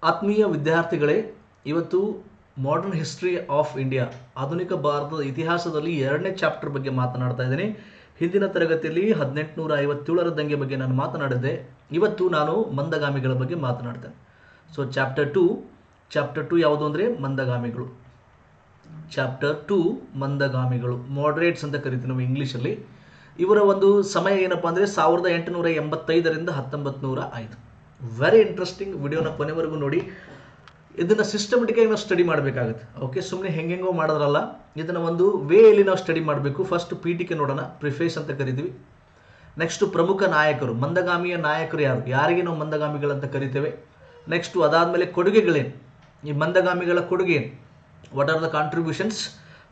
ಆತ್ಮೀಯ ವಿದ್ಯಾರ್ಥಿಗಳೇ, ಇವತ್ತು ಮಾಡರ್ನ್ ಹಿಸ್ಟ್ರಿ ಆಫ್ ಇಂಡಿಯಾ, ಆಧುನಿಕ ಭಾರತದ ಇತಿಹಾಸದಲ್ಲಿ 2ನೇ ಚಾಪ್ಟರ್ ಬಗ್ಗೆ ಮಾತನಾಡ್ತಾ ಇದ್ದೀನಿ. ಹಿಂದಿನ ತರಗತಿಯಲ್ಲಿ 1857ರ ದಂಗೆ ಬಗ್ಗೆ ನಾನು ಮಾತನಾಡಿದ್ದೆ. ಇವತ್ತು ನಾನು ಮಂದಗಾಮಿಗಳ ಬಗ್ಗೆ ಮಾತನಾಡ್ತೇನೆ. ಸೊ ಚಾಪ್ಟರ್ ಟು ಯಾವುದು ಅಂದರೆ ಮಂದಗಾಮಿಗಳು. ಚಾಪ್ಟರ್ 2 ಮಂದಗಾಮಿಗಳು, ಮಾಡರೇಟ್ಸ್ ಅಂತ ಕರಿತೀವಿ ನಾವು ಇಂಗ್ಲೀಷಲ್ಲಿ. ಇವರ ಒಂದು ಸಮಯ ಏನಪ್ಪ ಅಂದರೆ 1885ರಿಂದ 1905. Very interesting. ವಿಡಿಯೋನ ಕೊನೆವರೆಗೂ ನೋಡಿ. ಇದನ್ನು ಸಿಸ್ಟಮೆಟಿಕಾಗಿ ನಾವು ಸ್ಟಡಿ ಮಾಡಬೇಕಾಗುತ್ತೆ. ಓಕೆ, ಸುಮ್ಮನೆ ಹೆಂಗೆಂಗೋ ಮಾಡೋದ್ರಲ್ಲ, ಇದನ್ನು ಒಂದು ವೇಯಲ್ಲಿ ನಾವು ಸ್ಟಡಿ ಮಾಡಬೇಕು. ಫಸ್ಟ್ ಪೀಠಿಕೆ ನೋಡೋಣ, ಪ್ರಿಫೇಸ್ ಅಂತ ಕರಿತೀವಿ. ನೆಕ್ಸ್ಟು ಪ್ರಮುಖ ನಾಯಕರು, ಮಂದಗಾಮಿಯ ನಾಯಕರು ಯಾರು, ಯಾರಿಗೆ ನಾವು ಮಂದಗಾಮಿಗಳಂತ ಕರಿತೇವೆ. ನೆಕ್ಸ್ಟು ಅದಾದಮೇಲೆ ಕೊಡುಗೆಗಳೇನು, ಈ ಮಂದಗಾಮಿಗಳ ಕೊಡುಗೆ ಏನು, what are the contributions.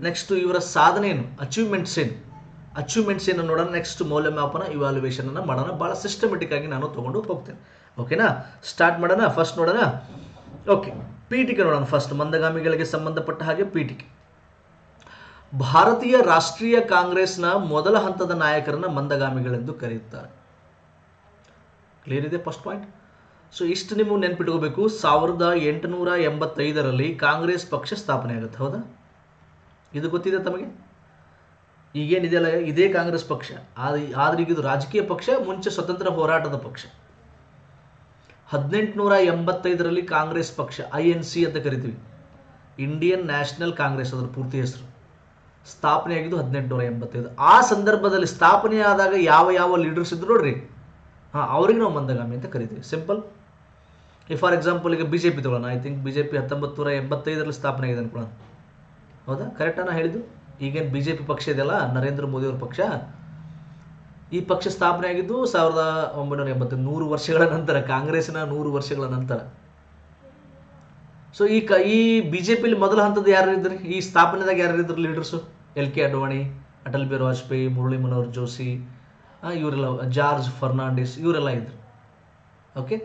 Next ಇವರ ಸಾಧನೆ ಏನು, ಅಚೀವ್ಮೆಂಟ್ಸ್ ಏನು ನೋಡೋಣ. ನೆಕ್ಸ್ಟ್ ಮೌಲ್ಯಮಾಪನ, ಇವ್ಯಾಲ್ಯುಯೇಷನ್ ಅನ್ನು ಮಾಡೋಣ. ಭಾಳ ಸಿಸ್ಟಮೆಟಿಕ್ ಆಗಿ ನಾನು ತೊಗೊಂಡು ಹೋಗ್ತೇನೆ. ಓಕೆನಾ, ಸ್ಟಾರ್ಟ್ ಮಾಡೋಣ. ಫಸ್ಟ್ ನೋಡೋಣ. ಓಕೆ, ಪೀಠಿಕೆ ನೋಡೋಣ. ಫಸ್ಟ್ ಮಂದಗಾಮಿಗಳಿಗೆ ಸಂಬಂಧಪಟ್ಟ ಹಾಗೆ ಪೀಠಿಕೆ. ಭಾರತೀಯ ರಾಷ್ಟ್ರೀಯ ಕಾಂಗ್ರೆಸ್ನ ಮೊದಲ ಹಂತದ ನಾಯಕರನ್ನ ಮಂದಗಾಮಿಗಳೆಂದು ಕರೆಯುತ್ತಾರೆ. ಕ್ಲಿಯರ್ ಇದೆ ಫಸ್ಟ್ ಪಾಯಿಂಟ್. ಸೊ ಇಷ್ಟು ನೀವು ನೆನ್ಪಿಟ್ಕೋಬೇಕು. 1885ರಲ್ಲಿ ಕಾಂಗ್ರೆಸ್ ಪಕ್ಷ ಸ್ಥಾಪನೆ ಆಗುತ್ತೆ. ಹೌದಾ, ಇದು ಗೊತ್ತಿದೆ ತಮಗೆ? ಈಗೇನಿದೆಯಲ್ಲ, ಇದೇ ಕಾಂಗ್ರೆಸ್ ಪಕ್ಷ. ಆದ್ರೆ ಈಗ ಇದು ರಾಜಕೀಯ ಪಕ್ಷ, ಮುಂಚೆ ಸ್ವತಂತ್ರ ಹೋರಾಟದ ಪಕ್ಷ. 1885ರಲ್ಲಿ ಕಾಂಗ್ರೆಸ್ ಪಕ್ಷ, INC ಅಂತ ಕರಿತೀವಿ, ಇಂಡಿಯನ್ ನ್ಯಾಷನಲ್ ಕಾಂಗ್ರೆಸ್ ಅದರ ಪೂರ್ತಿ ಹೆಸರು, ಸ್ಥಾಪನೆ ಆಗಿದ್ದು 1885. ಆ ಸಂದರ್ಭದಲ್ಲಿ ಸ್ಥಾಪನೆ ಆದಾಗ ಯಾವ ಲೀಡರ್ಸ್ ಇದ್ರು ನೋಡ್ರಿ, ಅವ್ರಿಗೆ ನಾವು ಮಂದಗಾಮಿ ಅಂತ ಕರಿತೀವಿ. ಸಿಂಪಲ್. ಫಾರ್ ಎಕ್ಸಾಂಪಲ್ ಈಗ BJP ತಗೊಳ್ಳೋಣ. ಐ ಥಿಂಕ್ BJP 1985ರಲ್ಲಿ ಸ್ಥಾಪನೆ ಆಗಿದೆ ಅನ್ಕೊಳ್ಳೋಣ. ಹೌದಾ, ಕರೆಕ್ಟಾ ನಾ ಹೇಳಿದ್ದು? ಈಗೇನು BJP ಪಕ್ಷ ಇದೆಯಲ್ಲ, ನರೇಂದ್ರ ಮೋದಿ ಅವ್ರ ಪಕ್ಷ, ಈ ಪಕ್ಷ ಸ್ಥಾಪನೆ ಆಗಿದ್ದು 1980, 100 ವರ್ಷಗಳ ನಂತರ, ಕಾಂಗ್ರೆಸ್ನ 100 ವರ್ಷಗಳ ನಂತರ. ಸೊ ಈ BJPಲಿ ಮೊದಲ ಹಂತದ ಯಾರು ಇದ್ರಿ, ಈ ಸ್ಥಾಪನೆದಾಗ ಯಾರು ಇದ್ರು ಲೀಡರ್ಸು? LK ಅಡ್ವಾಣಿ, ಅಟಲ್ ಬಿಹಾರಿ ವಾಜಪೇಯಿ, ಮುರಳಿ ಮನೋಹರ್ ಜೋಶಿ, ಇವರೆಲ್ಲ, ಜಾರ್ಜ್ ಫರ್ನಾಂಡಿಸ್, ಇವರೆಲ್ಲ ಇದ್ರು. ಓಕೆ,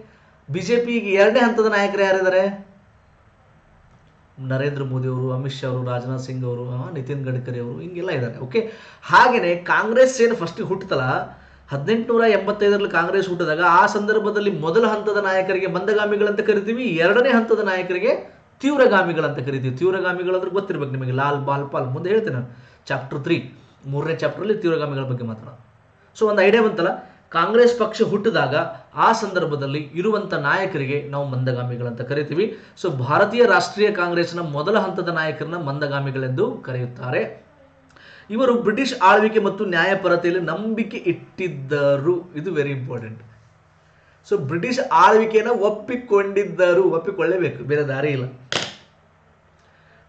BJP ಈಗ 2ನೇ ಹಂತದ ನಾಯಕರು ಯಾರಿದ್ದಾರೆ? ನರೇಂದ್ರ ಮೋದಿ ಅವರು, ಅಮಿತ್ ಶಾ ಅವರು, ರಾಜನಾಥ್ ಸಿಂಗ್ ಅವರು, ನಿತಿನ್ ಗಡ್ಕರಿ ಅವರು, ಹಿಂಗೆಲ್ಲ ಇದ್ದಾರೆ. ಓಕೆ, ಹಾಗೆಯೇ ಕಾಂಗ್ರೆಸ್ ಏನು ಫಸ್ಟಿಗೆ ಹುಟ್ಟುತ್ತಲ್ಲ, 1885ರಲ್ಲಿ ಕಾಂಗ್ರೆಸ್ ಹುಟ್ಟಿದಾಗ ಆ ಸಂದರ್ಭದಲ್ಲಿ ಮೊದಲ ಹಂತದ ನಾಯಕರಿಗೆ ಮಂದಗಾಮಿಗಳಂತ ಕರಿತೀವಿ, 2ನೇ ಹಂತದ ನಾಯಕರಿಗೆ ತೀವ್ರಗಾಮಿಗಳಂತ ಕರಿತೀವಿ. ತೀವ್ರಗಾಮಿಗಳಂದ್ರೆ ಗೊತ್ತಿರ್ಬೇಕು ನಿಮಗೆ, ಲಾಲ್ ಬಾಲ್ ಪಾಲ್, ಮುಂದೆ ಹೇಳ್ತೇನೆ ನಾನು. ಚಾಪ್ಟರ್ 3, 3ನೇ ಚಾಪ್ಟರಲ್ಲಿ ತೀವ್ರಗಾಮಿಗಳ ಬಗ್ಗೆ ಮಾತಾಡೋಣ. ಸೊ ಒಂದು ಐಡಿಯಾ ಬಂತಲ್ಲ, ಕಾಂಗ್ರೆಸ್ ಪಕ್ಷ ಹುಟ್ಟಿದಾಗ ಆ ಸಂದರ್ಭದಲ್ಲಿ ಇರುವಂಥ ನಾಯಕರಿಗೆ ನಾವು ಮಂದಗಾಮಿಗಳಂತ ಕರಿತೀವಿ. ಸೊ ಭಾರತೀಯ ರಾಷ್ಟ್ರೀಯ ಕಾಂಗ್ರೆಸ್ನ ಮೊದಲ ಹಂತದ ನಾಯಕರನ್ನ ಮಂದಗಾಮಿಗಳೆಂದು ಕರೆಯುತ್ತಾರೆ. ಇವರು ಬ್ರಿಟಿಷ್ ಆಳ್ವಿಕೆ ಮತ್ತು ನ್ಯಾಯಪರತೆಯಲ್ಲಿ ನಂಬಿಕೆ ಇಟ್ಟಿದ್ದರು. ಇದು ವೆರಿ ಇಂಪಾರ್ಟೆಂಟ್. ಸೊ ಬ್ರಿಟಿಷ್ ಆಳ್ವಿಕೆಯನ್ನು ಒಪ್ಪಿಕೊಳ್ಳೇಬೇಕು, ಬೇರೆ ದಾರಿ ಇಲ್ಲ.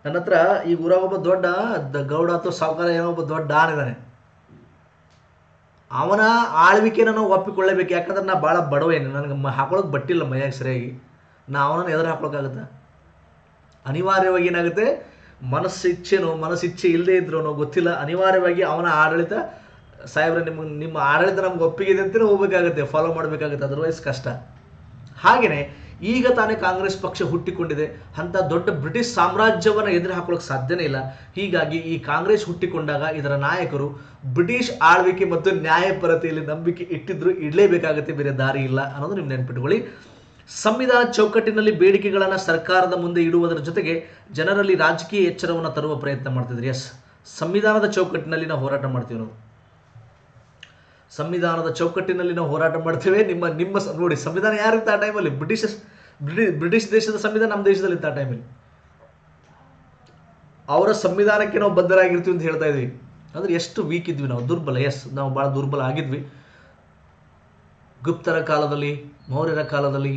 ನನ್ನ ಹತ್ರ ಈಗ ಊರಾಗ ಒಬ್ಬ ದೊಡ್ಡ ಗೌಡ ಅಥವಾ ಸಾವುಕಾರ ಏನೋ ಒಬ್ಬ ದೊಡ್ಡ ಡಾನ್ ಇದ್ದಾನೆ. ಅವನ ಆಳ್ವಿಕೆನ ನಾವು ಒಪ್ಪಿಕೊಳ್ಳೇಬೇಕು. ಯಾಕಂದ್ರೆ ನಾ ಭಾಳ ಬಡವೇನು, ನನಗೆ ಹಾಕೊಳ್ಳೋಕೆ ಬಟ್ಟಿಲ್ಲ ಮೈಯಾಗ ಸರಿಯಾಗಿ. ನಾ ಅವನನ್ನು ಎದುರು ಹಾಕೊಳ್ಳೋಕ್ಕಾಗತ್ತಾ? ಅನಿವಾರ್ಯವಾಗಿ ಏನಾಗುತ್ತೆ, ಮನಸ್ಸಿಚ್ಛೆ ಇಲ್ಲದೆ ಇದ್ರೂ ಗೊತ್ತಿಲ್ಲ, ಅನಿವಾರ್ಯವಾಗಿ ಅವನ ಆಡಳಿತ, ಸಾಹೇಬ್ರೆ ನಿಮ್ಮ ಆಡಳಿತ ನಮ್ಗೆ ಒಪ್ಪಿಗೆ ಇದೆ ಅಂತಲೇ ಹೋಗ್ಬೇಕಾಗುತ್ತೆ, ಫಾಲೋ ಮಾಡಬೇಕಾಗುತ್ತೆ, ಅದರ್ವೈಸ್ ಕಷ್ಟ. ಹಾಗೆಯೇ ಈಗ ತಾನೇ ಕಾಂಗ್ರೆಸ್ ಪಕ್ಷ ಹುಟ್ಟಿಕೊಂಡಿದೆ, ಅಂಥ ದೊಡ್ಡ ಬ್ರಿಟಿಷ್ ಸಾಮ್ರಾಜ್ಯವನ್ನು ಎದುರು ಹಾಕೊಳ್ಳೋಕೆ ಸಾಧ್ಯನೇ ಇಲ್ಲ. ಹೀಗಾಗಿ ಈ ಕಾಂಗ್ರೆಸ್ ಹುಟ್ಟಿಕೊಂಡಾಗ ಇದರ ನಾಯಕರು ಬ್ರಿಟಿಷ್ ಆಳ್ವಿಕೆ ಮತ್ತು ನ್ಯಾಯಪರತೆಯಲ್ಲಿ ನಂಬಿಕೆ ಇಡಲೇಬೇಕಾಗುತ್ತೆ, ಬೇರೆ ದಾರಿ ಇಲ್ಲ ಅನ್ನೋದು ನೀವು ನೆನ್ಪಿಟ್ಕೊಳ್ಳಿ. ಸಂವಿಧಾನ ಚೌಕಟ್ಟಿನಲ್ಲಿ ಬೇಡಿಕೆಗಳನ್ನು ಸರ್ಕಾರದ ಮುಂದೆ ಇಡುವುದರ ಜೊತೆಗೆ ಜನರಲ್ಲಿ ರಾಜಕೀಯ ಎಚ್ಚರವನ್ನು ತರುವ ಪ್ರಯತ್ನ ಮಾಡ್ತಿದ್ರು. ಎಸ್, ಸಂವಿಧಾನದ ಚೌಕಟ್ಟಿನಲ್ಲಿ ನಾವು ಹೋರಾಟ ಮಾಡ್ತೀವಿ. ನಾವು ಸಂವಿಧಾನದ ಚೌಕಟ್ಟಿನಲ್ಲಿ ನಾವು ಹೋರಾಟ ಮಾಡ್ತೇವೆ. ನಿಮ್ಮ ನೋಡಿ, ಸಂವಿಧಾನ ಯಾರಿತ್ತು ಆ ಟೈಮಲ್ಲಿ? ಬ್ರಿಟಿಷ್ ದೇಶದ ಸಂವಿಧಾನ ನಮ್ಮ ದೇಶದಲ್ಲಿ ಇತ್ತು ಆ ಟೈಮಲ್ಲಿ. ಅವರ ಸಂವಿಧಾನಕ್ಕೆ ನಾವು ಬದ್ಧರಾಗಿರ್ತೀವಿ ಅಂತ ಹೇಳ್ತಾ ಇದ್ವಿ. ಅಂದ್ರೆ ಎಷ್ಟು ವೀಕ್ ಇದ್ವಿ ನಾವು, ದುರ್ಬಲ. ಎಸ್, ನಾವು ಭಾಳ ದುರ್ಬಲ ಆಗಿದ್ವಿ. ಗುಪ್ತರ ಕಾಲದಲ್ಲಿ, ಮೌರ್ಯರ ಕಾಲದಲ್ಲಿ,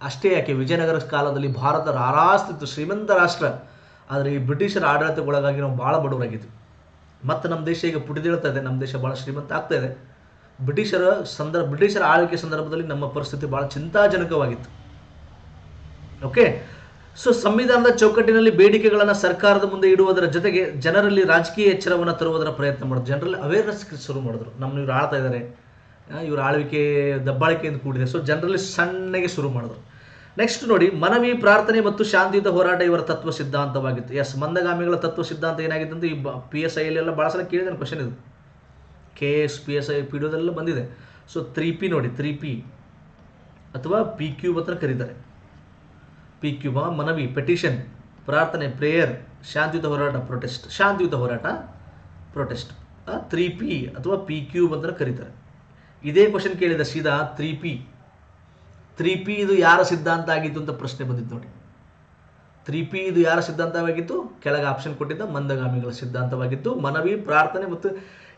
ಅಷ್ಟೇ ಯಾಕೆ ವಿಜಯನಗರ ಕಾಲದಲ್ಲಿ ಭಾರತ ರಾರಾಸ್ತಿತ್ತು, ಶ್ರೀಮಂತ ರಾಷ್ಟ್ರ. ಆದರೆ ಈ ಬ್ರಿಟಿಷರ ಆಡಳಿತಕ್ಕೊಳಗಾಗಿ ನಾವು ಭಾಳ ಬಡವರಾಗಿದ್ವಿ. ಮತ್ತು ನಮ್ಮ ದೇಶ ಈಗ ಪುಟಿದೇಳ್ತಾ ಇದೆ, ನಮ್ಮ ದೇಶ ಭಾಳ ಶ್ರೀಮಂತ ಆಗ್ತಾ ಇದೆ. ಬ್ರಿಟಿಷರ ಆಳ್ವಿಕೆ ಸಂದರ್ಭದಲ್ಲಿ ನಮ್ಮ ಪರಿಸ್ಥಿತಿ ಭಾಳ ಚಿಂತಾಜನಕವಾಗಿತ್ತು. ಓಕೆ, ಸೊ ಸಂವಿಧಾನದ ಚೌಕಟ್ಟಿನಲ್ಲಿ ಬೇಡಿಕೆಗಳನ್ನು ಸರ್ಕಾರದ ಮುಂದೆ ಇಡುವುದರ ಜೊತೆಗೆ ಜನರಲ್ಲಿ ರಾಜಕೀಯ ಎಚ್ಚರವನ್ನು ತರುವುದರ ಪ್ರಯತ್ನ ಮಾಡಿದ್ರು. ಜನರಲ್ಲಿ ಅವೇರ್ನೆಸ್ ಶುರು ಮಾಡಿದ್ರು. ಇವ್ರು ಆಳ್ತಾ ಇದ್ದಾರೆ, ಇವ್ರ ಆಳ್ವಿಕೆ ದಬ್ಬಾಳಿಕೆಯಿಂದ ಕೂಡಿದೆ. ಸೊ ಜನರಲ್ಲಿ ಸಣ್ಣಗೆ ಶುರು ಮಾಡಿದ್ರು. ನೆಕ್ಸ್ಟ್ ನೋಡಿ, ಮನವಿ, ಪ್ರಾರ್ಥನೆ ಮತ್ತು ಶಾಂತಿಯುತ ಹೋರಾಟ ಇವರ ತತ್ವ ಸಿದ್ಧಾಂತವಾಗಿತ್ತು. ಎಸ್, ಮಂದಗಾಮಿಗಳ ತತ್ವ ಸಿದ್ಧಾಂತ ಏನಾಗಿತ್ತು ಅಂತ ಈ PSI ಎಲ್ಲ ಭಾಳ ಸಲ ಕೇಳಿದ ಕ್ವಶನ್ ಇದು. KS, PSI, PDO ಬಂದಿದೆ. ಸೊ 3P ನೋಡಿ, 3P ಅಥವಾ PQ ಅಂತ ಕರೀತಾರೆ. ಪಿ ಕ್ಯೂಬ್ ಮನವಿ, ಪೆಟಿಷನ್ ಪ್ರಾರ್ಥನೆ, ಪ್ರೇಯರ್, ಶಾಂತಿಯುತ ಹೋರಾಟ ಪ್ರೊಟೆಸ್ಟ್, ಶಾಂತಿಯುತ ಹೋರಾಟ ಪ್ರೊಟೆಸ್ಟ್. 3P ಅಥವಾ ಪಿ ಕ್ಯೂಬ್ ಅಂತ ಕರೀತಾರೆ. ಇದೇ ಕ್ವಶನ್ ಕೇಳಿದ ಸೀದಾ 3P ಇದು ಯಾರ ಸಿದ್ಧಾಂತ ಆಗಿತ್ತು ಅಂತ ಪ್ರಶ್ನೆ ಬಂದಿತ್ತು ನೋಡಿ. 3P ಇದು ಯಾರ ಸಿದ್ಧಾಂತವಾಗಿತ್ತು? ಕೆಳಗೆ ಆಪ್ಷನ್ ಕೊಟ್ಟಿದ್ದ ಮಂದಗಾಮಿಗಳ ಸಿದ್ಧಾಂತವಾಗಿತ್ತು. ಮನವಿ, ಪ್ರಾರ್ಥನೆ ಮತ್ತು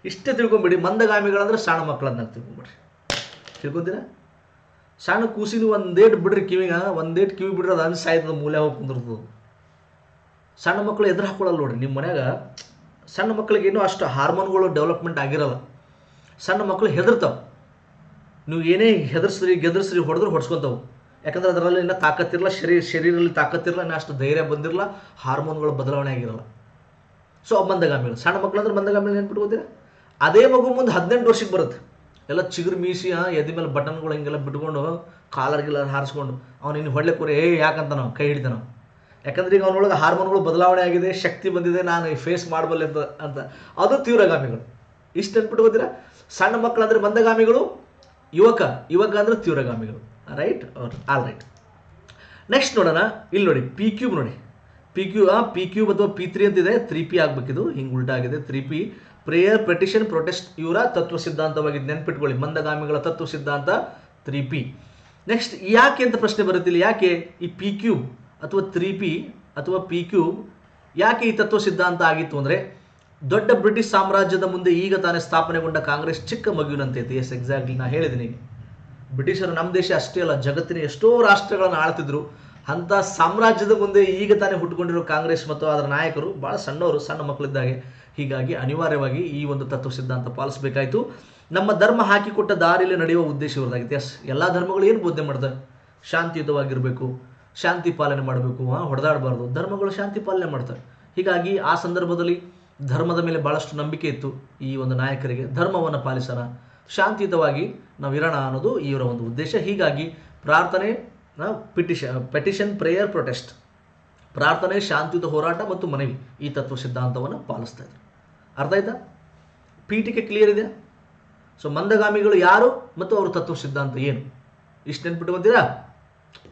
ಇಷ್ಟೇ ತಿಳ್ಕೊಂಬಿಡಿ. ಮಂದಗಾಮಿಗಳಂದ್ರೆ ಸಣ್ಣ ಮಕ್ಕಳನ್ನ ತಿಳ್ಕೊಂಬಿಡ್ರಿ. ತಿಳ್ಕೊಂತೀರಾ? ಸಣ್ಣ ಕೂಸಿನ ಒಂದೇಟು ಬಿಡ್ರಿ ಕಿವಿಗೆ, ಒಂದೇಟು ಕಿವಿ ಬಿಡ್ರಿ, ಅದು ಅನ್ಸಾಯ್ತದ ಮೂಲೆ ಹೋಗಿ ಕುಂದಿರ್ತದೆ. ಸಣ್ಣ ಮಕ್ಕಳು ಎದುರು ಹಾಕೊಳ್ಳಲ್ಲ ನೋಡ್ರಿ. ನಿಮ್ಮ ಮನ್ಯಾಗ ಸಣ್ಣ ಮಕ್ಕಳಿಗೆ ಇನ್ನೂ ಅಷ್ಟು ಹಾರ್ಮೋನ್ಗಳು ಡೆವಲಪ್ಮೆಂಟ್ ಆಗಿರಲ್ಲ. ಸಣ್ಣ ಮಕ್ಕಳು ಹೆದರ್ತಾವೆ. ನೀವು ಏನೇ ಗೆದರ್ಸ್ರಿ ಹೊಡೆದ್ರೆ ಹೊಡ್ಸ್ಕೊತಾವೆ. ಯಾಕಂದ್ರೆ ಅದರಲ್ಲಿ ಇನ್ನೂ ತಾಕತ್ತಿರಲ್ಲ, ಶರೀರದಲ್ಲಿ ತಾಕತ್ತಿರಲ್ಲ, ಇನ್ನೂ ಅಷ್ಟು ಧೈರ್ಯ ಬಂದಿರಲ್ಲ, ಹಾರ್ಮೋನ್ಗಳು ಬದಲಾವಣೆ ಆಗಿರಲ್ಲ. ಸೊ ಮಂದಗಾಮಿಗಳು, ಸಣ್ಣ ಮಕ್ಕಳು ಅಂದ್ರೆ ಮಂದಗಾಮಿಗಳು ನೆನ್ಪಿಟ್ಕೋತೀರಾ? ಅದೇ ಮಗು ಮುಂದೆ 18 ವರ್ಷಕ್ಕೆ ಬರುತ್ತೆ, ಎಲ್ಲ ಚಿಗುರು ಮೀಸಿ ಎದಿ ಮೇಲೆ ಬಟನ್ಗಳು ಹಿಂಗೆಲ್ಲ ಬಿಟ್ಕೊಂಡು ಕಾಲರ್ ಹಾರಿಸ್ಕೊಂಡು ಅವ್ನು ಇನ್ನು ಹೊಡ್ಲೆ ಕೂರಿ ಯಾಕಂತ ನಾವು ಕೈ ಹಿಡಿತಾನೆ. ಯಾಕಂದ್ರೆ ಈಗ ಅವನೊಳಗೆ ಹಾರ್ಮೋನ್ಗಳು ಬದಲಾವಣೆ ಆಗಿದೆ, ಶಕ್ತಿ ಬಂದಿದೆ, ನಾನು ಫೇಸ್ ಮಾಡಬಲ್ಲೆ ಅಂತ. ಅದು ತೀವ್ರಗಾಮಿಗಳು. ಇಷ್ಟು ನೆನ್ಪಿಟ್ಕೋತೀರಾ? ಸಣ್ಣ ಮಕ್ಕಳು ಅಂದರೆ ಮಂದಗಾಮಿಗಳು, ಯುವಕ ಅಂದರೆ ತೀವ್ರಗಾಮಿಗಳು. Right, all right. ನೆಕ್ಸ್ಟ್ ನೋಡೋಣ. ಇಲ್ಲಿ ನೋಡಿ ಪಿ ಕ್ಯೂಬ್ ನೋಡಿ. ಪಿ ಕ್ಯೂಬ್ ಅಥವಾ P3 ಅಂತಿದೆ, 3P ಆಗಬೇಕಿದು, ಹಿಂಗೆ ಉಲ್ಟಾ ಆಗಿದೆ. 3P ಪ್ರೇಯರ್, ಪೆಟಿಷನ್, ಪ್ರೊಟೆಸ್ಟ್ ಇವರ ತತ್ವ ಸಿದ್ಧಾಂತವಾಗಿದ್ದು ನೆನ್ಪಿಟ್ಕೊಳ್ಳಿ. ಮಂದಗಾಮಿಗಳ ತತ್ವ ಸಿದ್ಧಾಂತ 3P. ನೆಕ್ಸ್ಟ್ ಯಾಕೆ ಅಂತ ಪ್ರಶ್ನೆ ಬರುತ್ತಿಲ್ಲ. ಯಾಕೆ ಈ ಪಿ ಕ್ಯೂಬ್ ಅಥವಾ 3P ಅಥವಾ ಪಿ ಕ್ಯೂಬ್ ಯಾಕೆ ಈ ತತ್ವ ಸಿದ್ಧಾಂತ ಆಗಿತ್ತು ಅಂದರೆ, ದೊಡ್ಡ ಬ್ರಿಟಿಷ್ ಸಾಮ್ರಾಜ್ಯದ ಮುಂದೆ ಈಗ ತಾನೇ ಸ್ಥಾಪನೆಗೊಂಡ ಕಾಂಗ್ರೆಸ್ ಚಿಕ್ಕ ಮಗುವಿನಂತೆ. ಎಸ್, ಎಕ್ಸಾಕ್ಟ್ಲಿ ನಾ ಹೇಳಿದ್ದೀನಿ. ಬ್ರಿಟಿಷರು ನಮ್ಮ ದೇಶ ಅಷ್ಟೇ ಅಲ್ಲ, ಜಗತ್ತಿನ ಎಷ್ಟೋ ರಾಷ್ಟ್ರಗಳನ್ನು ಆಳ್ತಿದ್ರು. ಅಂಥ ಸಾಮ್ರಾಜ್ಯದ ಮುಂದೆ ಈಗ ತಾನೇ ಹುಟ್ಟುಕೊಂಡಿರೋ ಕಾಂಗ್ರೆಸ್ ಮತ್ತು ಅದರ ನಾಯಕರು ಭಾಳ ಸಣ್ಣವರು, ಸಣ್ಣ ಮಕ್ಕಳಿದ್ದಾಗೆ. ಹೀಗಾಗಿ ಅನಿವಾರ್ಯವಾಗಿ ಈ ಒಂದು ತತ್ವ ಸಿದ್ಧಾಂತ ಪಾಲಿಸಬೇಕಾಯಿತು. ನಮ್ಮ ಧರ್ಮ ಹಾಕಿಕೊಟ್ಟ ದಾರಿಯಲ್ಲಿ ನಡೆಯುವ ಉದ್ದೇಶ ಇವ್ರದಾಗಿತ್ತು. ಎಸ್, ಎಲ್ಲ ಧರ್ಮಗಳು ಏನು ಬೋಧನೆ ಮಾಡ್ತವೆ? ಶಾಂತಿಯುತವಾಗಿರಬೇಕು, ಶಾಂತಿ ಪಾಲನೆ ಮಾಡಬೇಕು, ಹೊಡೆದಾಡಬಾರ್ದು. ಧರ್ಮಗಳು ಶಾಂತಿ ಪಾಲನೆ ಮಾಡ್ತವೆ. ಹೀಗಾಗಿ ಆ ಸಂದರ್ಭದಲ್ಲಿ ಧರ್ಮದ ಮೇಲೆ ಭಾಳಷ್ಟು ನಂಬಿಕೆ ಇತ್ತು ಈ ಒಂದು ನಾಯಕರಿಗೆ. ಧರ್ಮವನ್ನು ಪಾಲಿಸೋಣ, ಶಾಂತಿಯುತವಾಗಿ ನಾವು ಇರೋಣ ಅನ್ನೋದು ಇವರ ಒಂದು ಉದ್ದೇಶ. ಹೀಗಾಗಿ ಪ್ರಾರ್ಥನೆ, ಪೆಟಿಷನ್, ಪ್ರೇಯರ್, ಪ್ರೊಟೆಸ್ಟ್, ಪ್ರಾರ್ಥನೆ, ಶಾಂತಿಯುತ ಹೋರಾಟ ಮತ್ತು ಮನವಿ, ಈ ತತ್ವ ಸಿದ್ಧಾಂತವನ್ನು ಪಾಲಿಸ್ತಾ ಇದ್ರು. ಅರ್ಥ ಆಯ್ತಾ? ಪೀಠಿಕೆ ಕ್ಲಿಯರ್ ಇದೆ. ಸೊ ಮಂದಗಾಮಿಗಳು ಯಾರು ಮತ್ತು ಅವರ ತತ್ವ ಸಿದ್ಧಾಂತ ಏನು, ಇಷ್ಟು ನೆನ್ಪಿಟ್ಕೊಂತೀರಾ?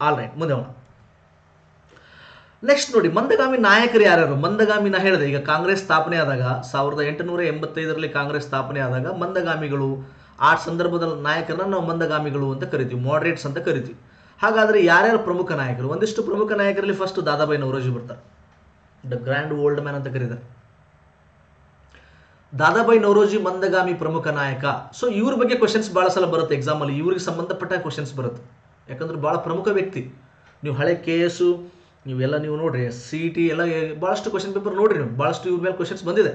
ಆಲ್ ರೈಟ್, ಮುಂದೆ ಹೋಗೋಣ. ನೆಕ್ಸ್ಟ್ ನೋಡಿ, ಮಂದಗಾಮಿ ನಾಯಕರು ಯಾರ್ಯಾರು? ಮಂದಗಾಮಿ ನಾ ಹೇಳಿದೆ, ಈಗ ಕಾಂಗ್ರೆಸ್ ಸ್ಥಾಪನೆ ಆದಾಗ 1885ರಲ್ಲಿ ಕಾಂಗ್ರೆಸ್ ಸ್ಥಾಪನೆ ಆದಾಗ ಮಂದಗಾಮಿಗಳು, ಆ ಸಂದರ್ಭದ ನಾಯಕರನ್ನ ನಾವು ಮಂದಗಾಮಿಗಳು ಅಂತ ಕರಿತೀವಿ, ಮಾಡರೇಟ್ಸ್ ಅಂತ ಕರಿತೀವಿ. ಹಾಗಾದರೆ ಯಾರ್ಯಾರು ಪ್ರಮುಖ ನಾಯಕರು? ಒಂದಿಷ್ಟು ಪ್ರಮುಖ ನಾಯಕರಲ್ಲಿ ಫಸ್ಟ್ ದಾದಾಬಾಯಿ ನವರೋಜಿ ಬರ್ತಾರೆ. ದ ಗ್ರ್ಯಾಂಡ್ ಓಲ್ಡ್ ಮ್ಯಾನ್ ಅಂತ ಕರೀತಾರೆ. ದಾದಾಬಾಯಿ ನವರೋಜಿ ಮಂದಗಾಮಿ ಪ್ರಮುಖ ನಾಯಕ. ಸೊ ಇವ್ರ ಬಗ್ಗೆ ಕ್ವಶನ್ಸ್ ಭಾಳ ಸಲ ಬರುತ್ತೆ ಎಕ್ಸಾಮಲ್ಲಿ, ಇವ್ರಿಗೆ ಸಂಬಂಧಪಟ್ಟ ಕ್ವಶನ್ಸ್ ಬರುತ್ತೆ. ಯಾಕಂದ್ರೆ ಭಾಳ ಪ್ರಮುಖ ವ್ಯಕ್ತಿ. ನೀವು ಹಳೆ KS ನೀವೆಲ್ಲ ನೀವು ನೋಡ್ರಿ, CET ಎಲ್ಲ ಭಾಳಷ್ಟು ಕ್ವಶನ್ ಪೇಪರ್ ನೋಡ್ರಿ, ನೀವು ಭಾಳಷ್ಟು ಇವ್ರ ಮೇಲೆ ಕ್ವಶನ್ಸ್ ಬಂದಿದೆ.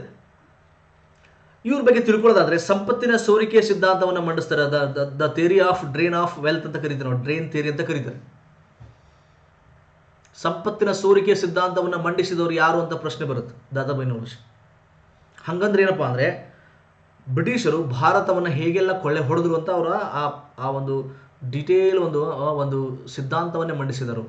ಇವ್ರ ಬಗ್ಗೆ ತಿಳ್ಕೊಳ್ಳೋದಾದ್ರೆ ಸಂಪತ್ತಿನ ಸೋರಿಕೆಯ ಸಿದ್ಧಾಂತವನ್ನು ಮಂಡಿಸ್ತಾರೆ. The theory of drain of wealth ಅಂತ ಕರೀತಾರೆ ನಾವು, ಡ್ರೇನ್ ಥಿಯರಿ ಅಂತ ಕರೀತಾರೆ. ಸಂಪತ್ತಿನ ಸೋರಿಕೆಯ ಸಿದ್ಧಾಂತವನ್ನು ಮಂಡಿಸಿದವರು ಯಾರು ಅಂತ ಪ್ರಶ್ನೆ ಬರುತ್ತೆ, ದಾದಾಬಾಯಿ ನವರೋಜಿ. ಹಂಗಂದ್ರೆ ಏನಪ್ಪ ಅಂದರೆ, ಬ್ರಿಟಿಷರು ಭಾರತವನ್ನು ಹೇಗೆಲ್ಲ ಕೊಳ್ಳೆ ಹೊಡೆದ್ರು ಅಂತ ಅವರ ಆ ಒಂದು ಡಿಟೇಲ್ ಒಂದು ಸಿದ್ಧಾಂತವನ್ನೇ ಮಂಡಿಸಿದರು.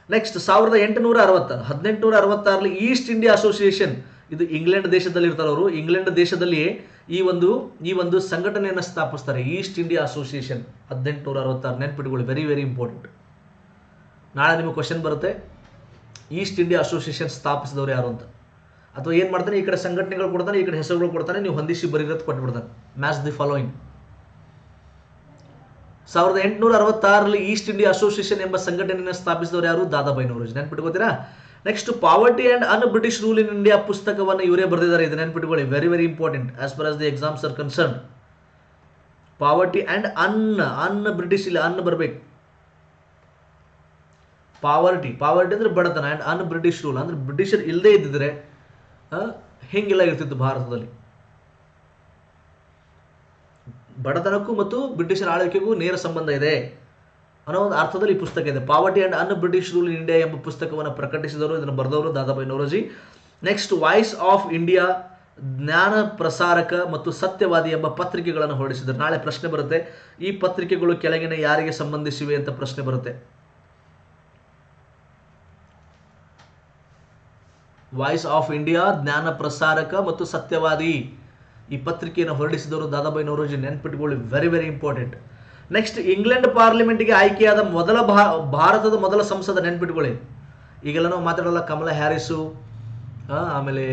ನೆಕ್ಸ್ಟ್ 1866 ಈಸ್ಟ್ ಇಂಡಿಯಾ ಅಸೋಸಿಯೇಷನ್, ಇದು ಇಂಗ್ಲೆಂಡ್ ದೇಶದಲ್ಲಿ ಇರ್ತಾರೆ ಅವರು. ಇಂಗ್ಲೆಂಡ್ ದೇಶದಲ್ಲಿ ಈ ಒಂದು ಸಂಘಟನೆಯನ್ನು ಸ್ಥಾಪಿಸ್ತಾರೆ, ಈಸ್ಟ್ ಇಂಡಿಯಾ ಅಸೋಸಿಯೇಷನ್. 1866 ನೆನ್ಪಿಟ್ಕೊಳ್ಳಿ, ವೆರಿ ವೆರಿ ಇಂಪಾರ್ಟೆಂಟ್. ನಾಳೆ ನಿಮಗೆ ಕ್ವಶನ್ ಬರುತ್ತೆ, ಈಸ್ಟ್ ಇಂಡಿಯಾ ಅಸೋಸಿಯೇಷನ್ ಸ್ಥಾಪಿಸಿದವರು ಯಾರು ಅಂತ. ಅಥವಾ ಏನು ಮಾಡ್ತಾನೆ, ಈ ಕಡೆ ಸಂಘಟನೆಗಳು ಕೊಡ್ತಾನೆ, ಈ ಕಡೆ ಹೆಸರುಗಳು ಕೊಡ್ತಾನೆ, ನೀವು ಹೊಂದಿಸಿ ಬರೀರತ್ತು ಕೊಟ್ಬಿಡ್ತಾನೆ. Match the following. 1866 East India association ಎಂಬ ಸಂಘಟನೆಯನ್ನು ಸ್ಥಾಪಿಸಿದವರು ಯಾರು? ದಾದಾಬಾಯಿ ನವರೋಜಿ. ನೆನ್ಪಿಟ್ಕೋತೀರಾ? Next poverty and un British rule in India ಪುಸ್ತಕವನ್ನು ಇವರೇ ಬರೆದಿದ್ದಾರೆ. ಇದು ನೆನ್ಪಿಟ್ಕೊಳ್ಳಿ, very very important as far as the exams are concern. Poverty and un British, ಇಲ್ಲ ಅನ್ ಬರಬೇಕು. ಪಾವರ್ಟಿ ಅಂದ್ರೆ ಬಡತನ, ಆ್ಯಂಡ್ ಅನ್ ಬ್ರಿಟಿಷ್ ರೂಲ್ ಅಂದ್ರೆ ಬ್ರಿಟಿಷರ್ ಇಲ್ಲದೆ ಇದ್ದಿದ್ರೆ ಹೆಂಗೆಲ್ಲ ಇರ್ತಿತ್ತು ಭಾರತದಲ್ಲಿ. ಬಡತನಕ್ಕೂ ಮತ್ತು ಬ್ರಿಟಿಷರ ಆಳ್ವಿಕೆಗೂ ನೇರ ಸಂಬಂಧ ಇದೆ ಅನ್ನೋ ಒಂದು ಅರ್ಥದಲ್ಲಿ ಈ ಪುಸ್ತಕ ಇದೆ. Poverty and un British rule in India ಎಂಬ ಪುಸ್ತಕವನ್ನು ಪ್ರಕಟಿಸಿದವರು, ಇದನ್ನು ಬರೆದವರು Dadabhai Naoroji. Next voice of India, ಜ್ಞಾನ ಪ್ರಸಾರಕ ಮತ್ತು ಸತ್ಯವಾದಿ ಎಂಬ ಪತ್ರಿಕೆಗಳನ್ನು ಹೊರಡಿಸಿದರು. ನಾಳೆ ಪ್ರಶ್ನೆ ಬರುತ್ತೆ, ಈ ಪತ್ರಿಕೆಗಳು ಕೆಳಗಿನ ಯಾರಿಗೆ ಸಂಬಂಧಿಸಿವೆ ಅಂತ ಪ್ರಶ್ನೆ ಬರುತ್ತೆ. ವಾಯ್ಸ್ ಆಫ್ ಇಂಡಿಯಾ, ಜ್ಞಾನ ಪ್ರಸಾರಕ ಮತ್ತು ಸತ್ಯವಾದಿ, ಈ ಪತ್ರಿಕೆಯನ್ನು ಹೊರಡಿಸಿದವರು ದಾದಾಬಾಯಿ ನವರೋಜಿ. ನೆನ್ಪಿಟ್ಕೊಳ್ಳಿ, very very important. Next England ಪಾರ್ಲಿಮೆಂಟ್ಗೆ ಆಯ್ಕೆಯಾದ ಮೊದಲ ಭಾರತದ ಮೊದಲ ಸಂಸದ, ನೆನ್ಪಿಟ್ಕೊಳ್ಳಿ. ಈಗೆಲ್ಲ ನಾವು ಮಾತಾಡೋಲ್ಲ, ಕಮಲಾ ಹ್ಯಾರಿಸು, ಆಮೇಲೆ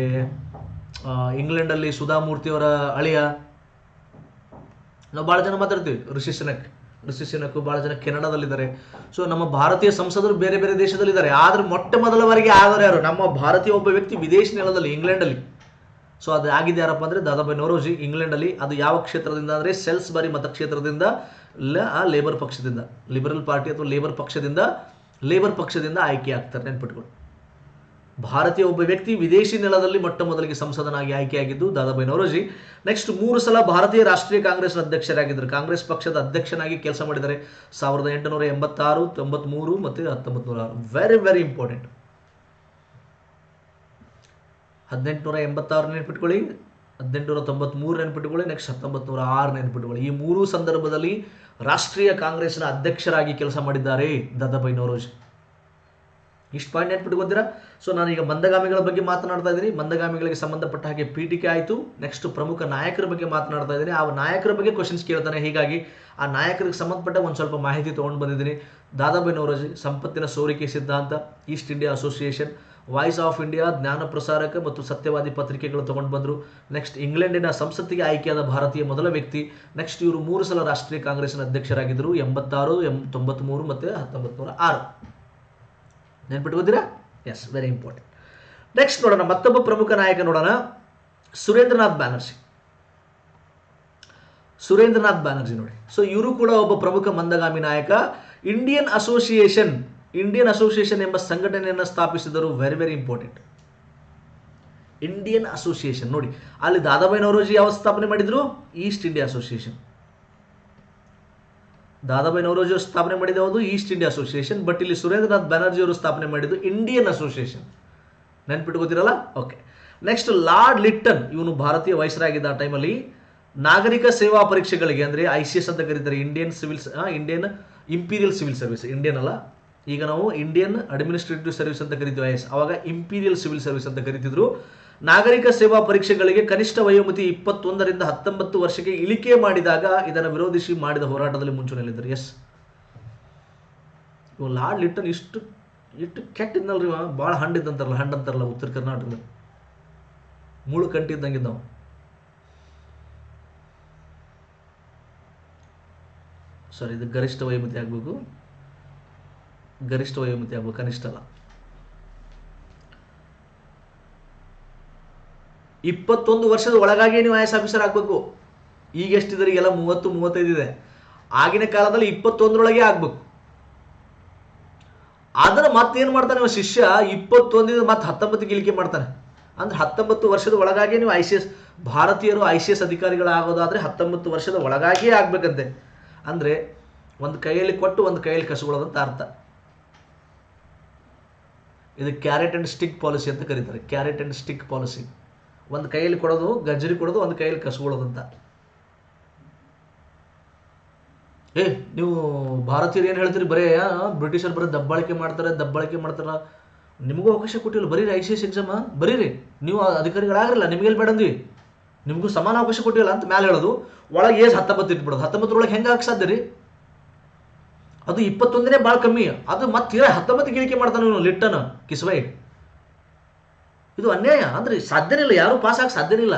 ಇಂಗ್ಲೆಂಡಲ್ಲಿ ಸುಧಾಮೂರ್ತಿಯವರ ಅಳಿಯ, ನಾವು ಭಾಳ ಜನ ಮಾತಾಡ್ತೀವಿ. ಋಷಿ ಸುನಕ್ ಭಾಳ ಜನ ಕೆನಡಾದಲ್ಲಿದ್ದಾರೆ. ಸೊ ನಮ್ಮ ಭಾರತೀಯ ಸಂಸದರು ಬೇರೆ ಬೇರೆ ದೇಶದಲ್ಲಿದ್ದಾರೆ. ಆದರೆ ಮೊಟ್ಟ ಮೊದಲ ಬಾರಿಗೆ ಆದವರು ಯಾರು? ನಮ್ಮ ಭಾರತೀಯ ಒಬ್ಬ ವ್ಯಕ್ತಿ ವಿದೇಶಿ ನೆಲದಲ್ಲಿ, ಇಂಗ್ಲೆಂಡಲ್ಲಿ. ಸೊ ಅದು ಆಗಿದೆ ಯಾರಪ್ಪ ಅಂದರೆ ದಾದಾಬಾಯಿ ನೌರೋಜಿ, ಇಂಗ್ಲೆಂಡಲ್ಲಿ. ಅದು ಯಾವ ಕ್ಷೇತ್ರದಿಂದ ಅಂದರೆ ಸೆಲ್ಸ್ಬರಿ ಮತಕ್ಷೇತ್ರದಿಂದ, ಲೇಬರ್ ಪಕ್ಷದಿಂದ, ಲಿಬರಲ್ ಪಾರ್ಟಿ ಅಥವಾ ಲೇಬರ್ ಪಕ್ಷದಿಂದ ಆಯ್ಕೆ ಆಗ್ತಾರೆ, ನೆನ್ಪಿಟ್ಕೊಂಡು. ಭಾರತೀಯ ಒಬ್ಬ ವ್ಯಕ್ತಿ ವಿದೇಶಿ ನೆಲದಲ್ಲಿ ಮೊಟ್ಟ ಮೊದಲಿಗೆ ಸಂಸದನಾಗಿ ಆಯ್ಕೆಯಾಗಿದ್ದು ದಾದಾಬಾಯಿ ನೌರೋಜಿ. ನೆಕ್ಸ್ಟ್ 3 ಸಲ ಭಾರತೀಯ ರಾಷ್ಟ್ರೀಯ ಕಾಂಗ್ರೆಸ್ನ ಅಧ್ಯಕ್ಷರಾಗಿದ್ದರು. ಕಾಂಗ್ರೆಸ್ ಪಕ್ಷದ ಅಧ್ಯಕ್ಷನಾಗಿ ಕೆಲಸ ಮಾಡಿದ್ದಾರೆ 1886, 93 ಮತ್ತು 1906. Very very important. 1886 ನೆನ್ಪಿಟ್ಕೊಳ್ಳಿ, 1893 ನೆನ್ಪಿಟ್ಕೊಳ್ಳಿ, ನೆಕ್ಸ್ಟ್ 1906 ನೆನ್ಪಿಟ್ಕೊಳ್ಳಿ. ಈ 3 ಸಂದರ್ಭದಲ್ಲಿ ರಾಷ್ಟ್ರೀಯ ಕಾಂಗ್ರೆಸ್ನ ಅಧ್ಯಕ್ಷರಾಗಿ ಕೆಲಸ ಮಾಡಿದ್ದಾರೆ ದಾದಾಬಾಯಿ ನೌರೋಜಿ. ಇಷ್ಟು ಪಾಯಿಂಟ್ ನೆನ್ಪಿಟ್ಕೊತೀರಾ? ಸೊ ನಾನೀಗ ಮಂದಗಾಮಿಗಳ ಬಗ್ಗೆ ಮಾತನಾಡ್ತಾ ಇದ್ದೀನಿ. ಮಂದಗಾಮಿಗಳಿಗೆ ಸಂಬಂಧಪಟ್ಟ ಹಾಗೆ ಪೀಠಿಕೆ ಆಯಿತು. ನೆಕ್ಸ್ಟ್ ಪ್ರಮುಖ ನಾಯಕರ ಬಗ್ಗೆ ಮಾತನಾಡ್ತಾ ಇದ್ದೀನಿ. ಆ ನಾಯಕರ ಬಗ್ಗೆ ಕ್ವಶನ್ಸ್ ಕೇಳ್ತಾನೆ. ಹೀಗಾಗಿ ಆ ನಾಯಕರಿಗೆ ಸಂಬಂಧಪಟ್ಟ ಒಂದು ಸ್ವಲ್ಪ ಮಾಹಿತಿ ತೊಗೊಂಡು ಬಂದಿದ್ದೀನಿ. ದಾದಾಬಾಯಿ ನೌರೋಜಿ ಸಂಪತ್ತಿನ ಸೋರಿಕೆ ಸಿದ್ಧಾಂತ, East India association, voice of India, ಜ್ಞಾನ ಪ್ರಸಾರಕ ಮತ್ತು ಸತ್ಯವಾದಿ ಪತ್ರಿಕೆಗಳು ತಗೊಂಡು ಬಂದರು. ನೆಕ್ಸ್ಟ್ ಇಂಗ್ಲೆಂಡಿನ ಸಂಸತ್ತಿಗೆ ಆಯ್ಕೆಯಾದ ಭಾರತೀಯ ಮೊದಲ ವ್ಯಕ್ತಿ. ನೆಕ್ಸ್ಟ್ ಇವರು 3 ಸಲ ರಾಷ್ಟ್ರೀಯ ಕಾಂಗ್ರೆಸ್ನ ಅಧ್ಯಕ್ಷರಾಗಿದ್ದರು, 86, 93 ಮತ್ತು 1906. ನೆನ್ಪಿಟ್ಕೋತೀರಾ? Yes, very important. ನೆಕ್ಸ್ಟ್ ನೋಡೋಣ, ಮತ್ತೊಬ್ಬ ಪ್ರಮುಖ ನಾಯಕ ನೋಡೋಣ, ಸುರೇಂದ್ರನಾಥ್ ಬ್ಯಾನರ್ಜಿ ನೋಡಿ. ಸೊ ಇವರು ಕೂಡ ಒಬ್ಬ ಪ್ರಮುಖ ಮಂದಗಾಮಿ ನಾಯಕ. ಇಂಡಿಯನ್ ಅಸೋಸಿಯೇಷನ್ ಎಂಬ ಸಂಘಟನೆಯನ್ನು ಸ್ಥಾಪಿಸಿದರು. Very very important. Indian association ನೋಡಿ, ಅಲ್ಲಿ ದಾದಾಬಾಯಿ ನೌರೋಜಿ ಯಾವ ಸ್ಥಾಪನೆ ಮಾಡಿದ್ರು? East India association. Dadabhai Naoroji ಅವರು ಸ್ಥಾಪನೆ ಮಾಡಿದ ಯಾವುದು? East India association. ಬಟ್ ಇಲ್ಲಿ ಸುರೇಂದ್ರನಾಥ್ ಬ್ಯಾನರ್ಜಿ ಅವರು ಸ್ಥಾಪನೆ ಮಾಡಿದ್ದು ಇಂಡಿಯನ್ ಅಸೋಸಿಯೇಷನ್. ನೆನ್ಪಿಟ್ಕೋತಿರಲ್ಲ? ಓಕೆ. ನೆಕ್ಸ್ಟ್ ಲಾರ್ಡ್ ಲಿಟ್ಟನ್, ಇವನು ಭಾರತೀಯ ವೈಸ್ರಾಯ್ ಆ ಟೈಮಲ್ಲಿ ನಾಗರಿಕ ಸೇವಾ ಪರೀಕ್ಷೆಗಳಿಗೆ, ಅಂದರೆ ICS ಅಂತ ಕರೀತಾರೆ, Indian imperial civil service. Indian ಅಲ್ಲ, ಈಗ ನಾವು ಇಂಡಿಯನ್ ಅಡ್ಮಿನಿಸ್ಟ್ರೇಟಿವ್ ಸರ್ವಿಸ್ ಅಂತ ಕರಿತೀವಿ IS, ಅವಾಗ ಇಂಪೀರಿಯಲ್ ಸಿವಿಲ್ ಸರ್ವಿಸ್ ಅಂತ ಕರಿತಿದ್ರು. ನಾಗರಿಕ ಸೇವಾ ಪರೀಕ್ಷೆಗಳಿಗೆ ಕನಿಷ್ಠ ವಯೋಮಿತಿ 21 ರಿಂದ 19 ವರ್ಷಕ್ಕೆ ಇಳಿಕೆ ಮಾಡಿದಾಗ ಇದನ್ನು ವಿರೋಧಿಸಿ ಮಾಡಿದ ಹೋರಾಟದಲ್ಲಿ ಮುಂಚೂಣಿಯಲ್ಲಿದ್ದರು. ಎಸ್, ಇವು ಲಾರ್ಡ್ ಲಿಟ್ಟನ್ ಇಷ್ಟು ಕೆಟ್ಟಿದ್ನಲ್ರಿ, ಭಾಳ ಹಂಡಿದ್ದಂತಾರಲ್ಲ ಉತ್ತರ ಕರ್ನಾಟಕದಲ್ಲಿ, ಮುಳು ಕಂಟಿದ್ದಂಗಿದ್ದ ನಾವು. ಸಾರಿ, ಇದು ಗರಿಷ್ಠ ವಯೋಮಿತಿ ಆಗಬೇಕು, ಕನಿಷ್ಠ ಅಲ್ಲ. 21 ವರ್ಷದ ಒಳಗಾಗಿ ನೀವು IAS ಆಫೀಸರ್ ಆಗಬೇಕು. ಈಗ ಎಷ್ಟಿದ್ರೆ ಎಲ್ಲ 30-35 ಇದೆ. ಆಗಿನ ಕಾಲದಲ್ಲಿ 21ರೊಳಗೆ ಆಗ್ಬೇಕು. ಅದನ್ನು ಮತ್ತೇನು ಮಾಡ್ತಾನೆ ಇವ ಶಿಷ್ಯ? 21 ಮತ್ತೆ 19ಗೆ ಇಳಿಕೆ ಮಾಡ್ತಾನೆ. ಅಂದ್ರೆ 19 ವರ್ಷದ ಒಳಗಾಗಿ ನೀವು ಭಾರತೀಯರು ICS ಅಧಿಕಾರಿಗಳಾಗೋದಾದ್ರೆ 19 ವರ್ಷದ ಒಳಗಾಗಿಯೇ ಆಗ್ಬೇಕಂತೆ. ಅಂದ್ರೆ ಒಂದು ಕೈಯಲ್ಲಿ ಕೊಟ್ಟು ಒಂದು ಕೈಯಲ್ಲಿ ಕಸ್ಕೊಳ್ಳೋದಂತ ಅರ್ಥ. ಇದು ಕ್ಯಾರೆಟ್ ಅಂಡ್ ಸ್ಟಿಕ್ ಪಾಲಿಸಿ ಅಂತ ಕರೀತಾರೆ. Carrot and stick policy. ಒಂದು ಕೈಯಲ್ಲಿ ಕೊಡೋದು, ಗಜ್ಜರಿ ಕೊಡೋದು, ಒಂದು ಕೈಯಲ್ಲಿ ಕಸ್ಕೊಳ್ಳೋದಂತ. ನೀವು ಭಾರತೀಯರು ಏನು ಹೇಳ್ತೀರಿ? ಬರೀ ಬ್ರಿಟಿಷರು ಬರೀ ದಬ್ಬಾಳಿಕೆ ಮಾಡ್ತಾರೆ. ನಿಮಗೂ ಅವಕಾಶ ಕೊಟ್ಟಿಲ್ಲ, ಬರೀರಿ ICS ಎಕ್ಸಾಮ್ ಬರೀರಿ, ನೀವು ಅಧಿಕಾರಿಗಳಾಗಿರಲ್ಲ, ನಿಮಗೆಲ್ಲಿ ಬೇಡಂದ್ವಿ, ನಿಮಗೂ ಸಮಾನ ಅವಕಾಶ ಕೊಟ್ಟಿಲ್ಲ ಅಂತ ಮ್ಯಾಲೆ ಹೇಳೋದು. ಒಳಗೆ 19 ಇಟ್ಬಿಡೋದು. 19ರೊಳಗೆ ಹೆಂಗೆ ಹಾಕಿ ಸಾಧ್ಯ ರೀ? ಅದು 21ನೇ ಭಾಳ ಕಮ್ಮಿ. ಅದು ಮತ್ತೆ 19ಗೆ ಇಳಿಕೆ ಮಾಡ್ತಾನೆ ಇವನು ಲಿಟ್ಟನ್ ಕಿಸ್ವೈ. ಇದು ಅನ್ಯಾಯ. ಅಂದ್ರೆ ಸಾಧ್ಯನೇ ಇಲ್ಲ, ಯಾರು ಪಾಸ್ ಆಗಿ ಸಾಧ್ಯನೇ ಇಲ್ಲ.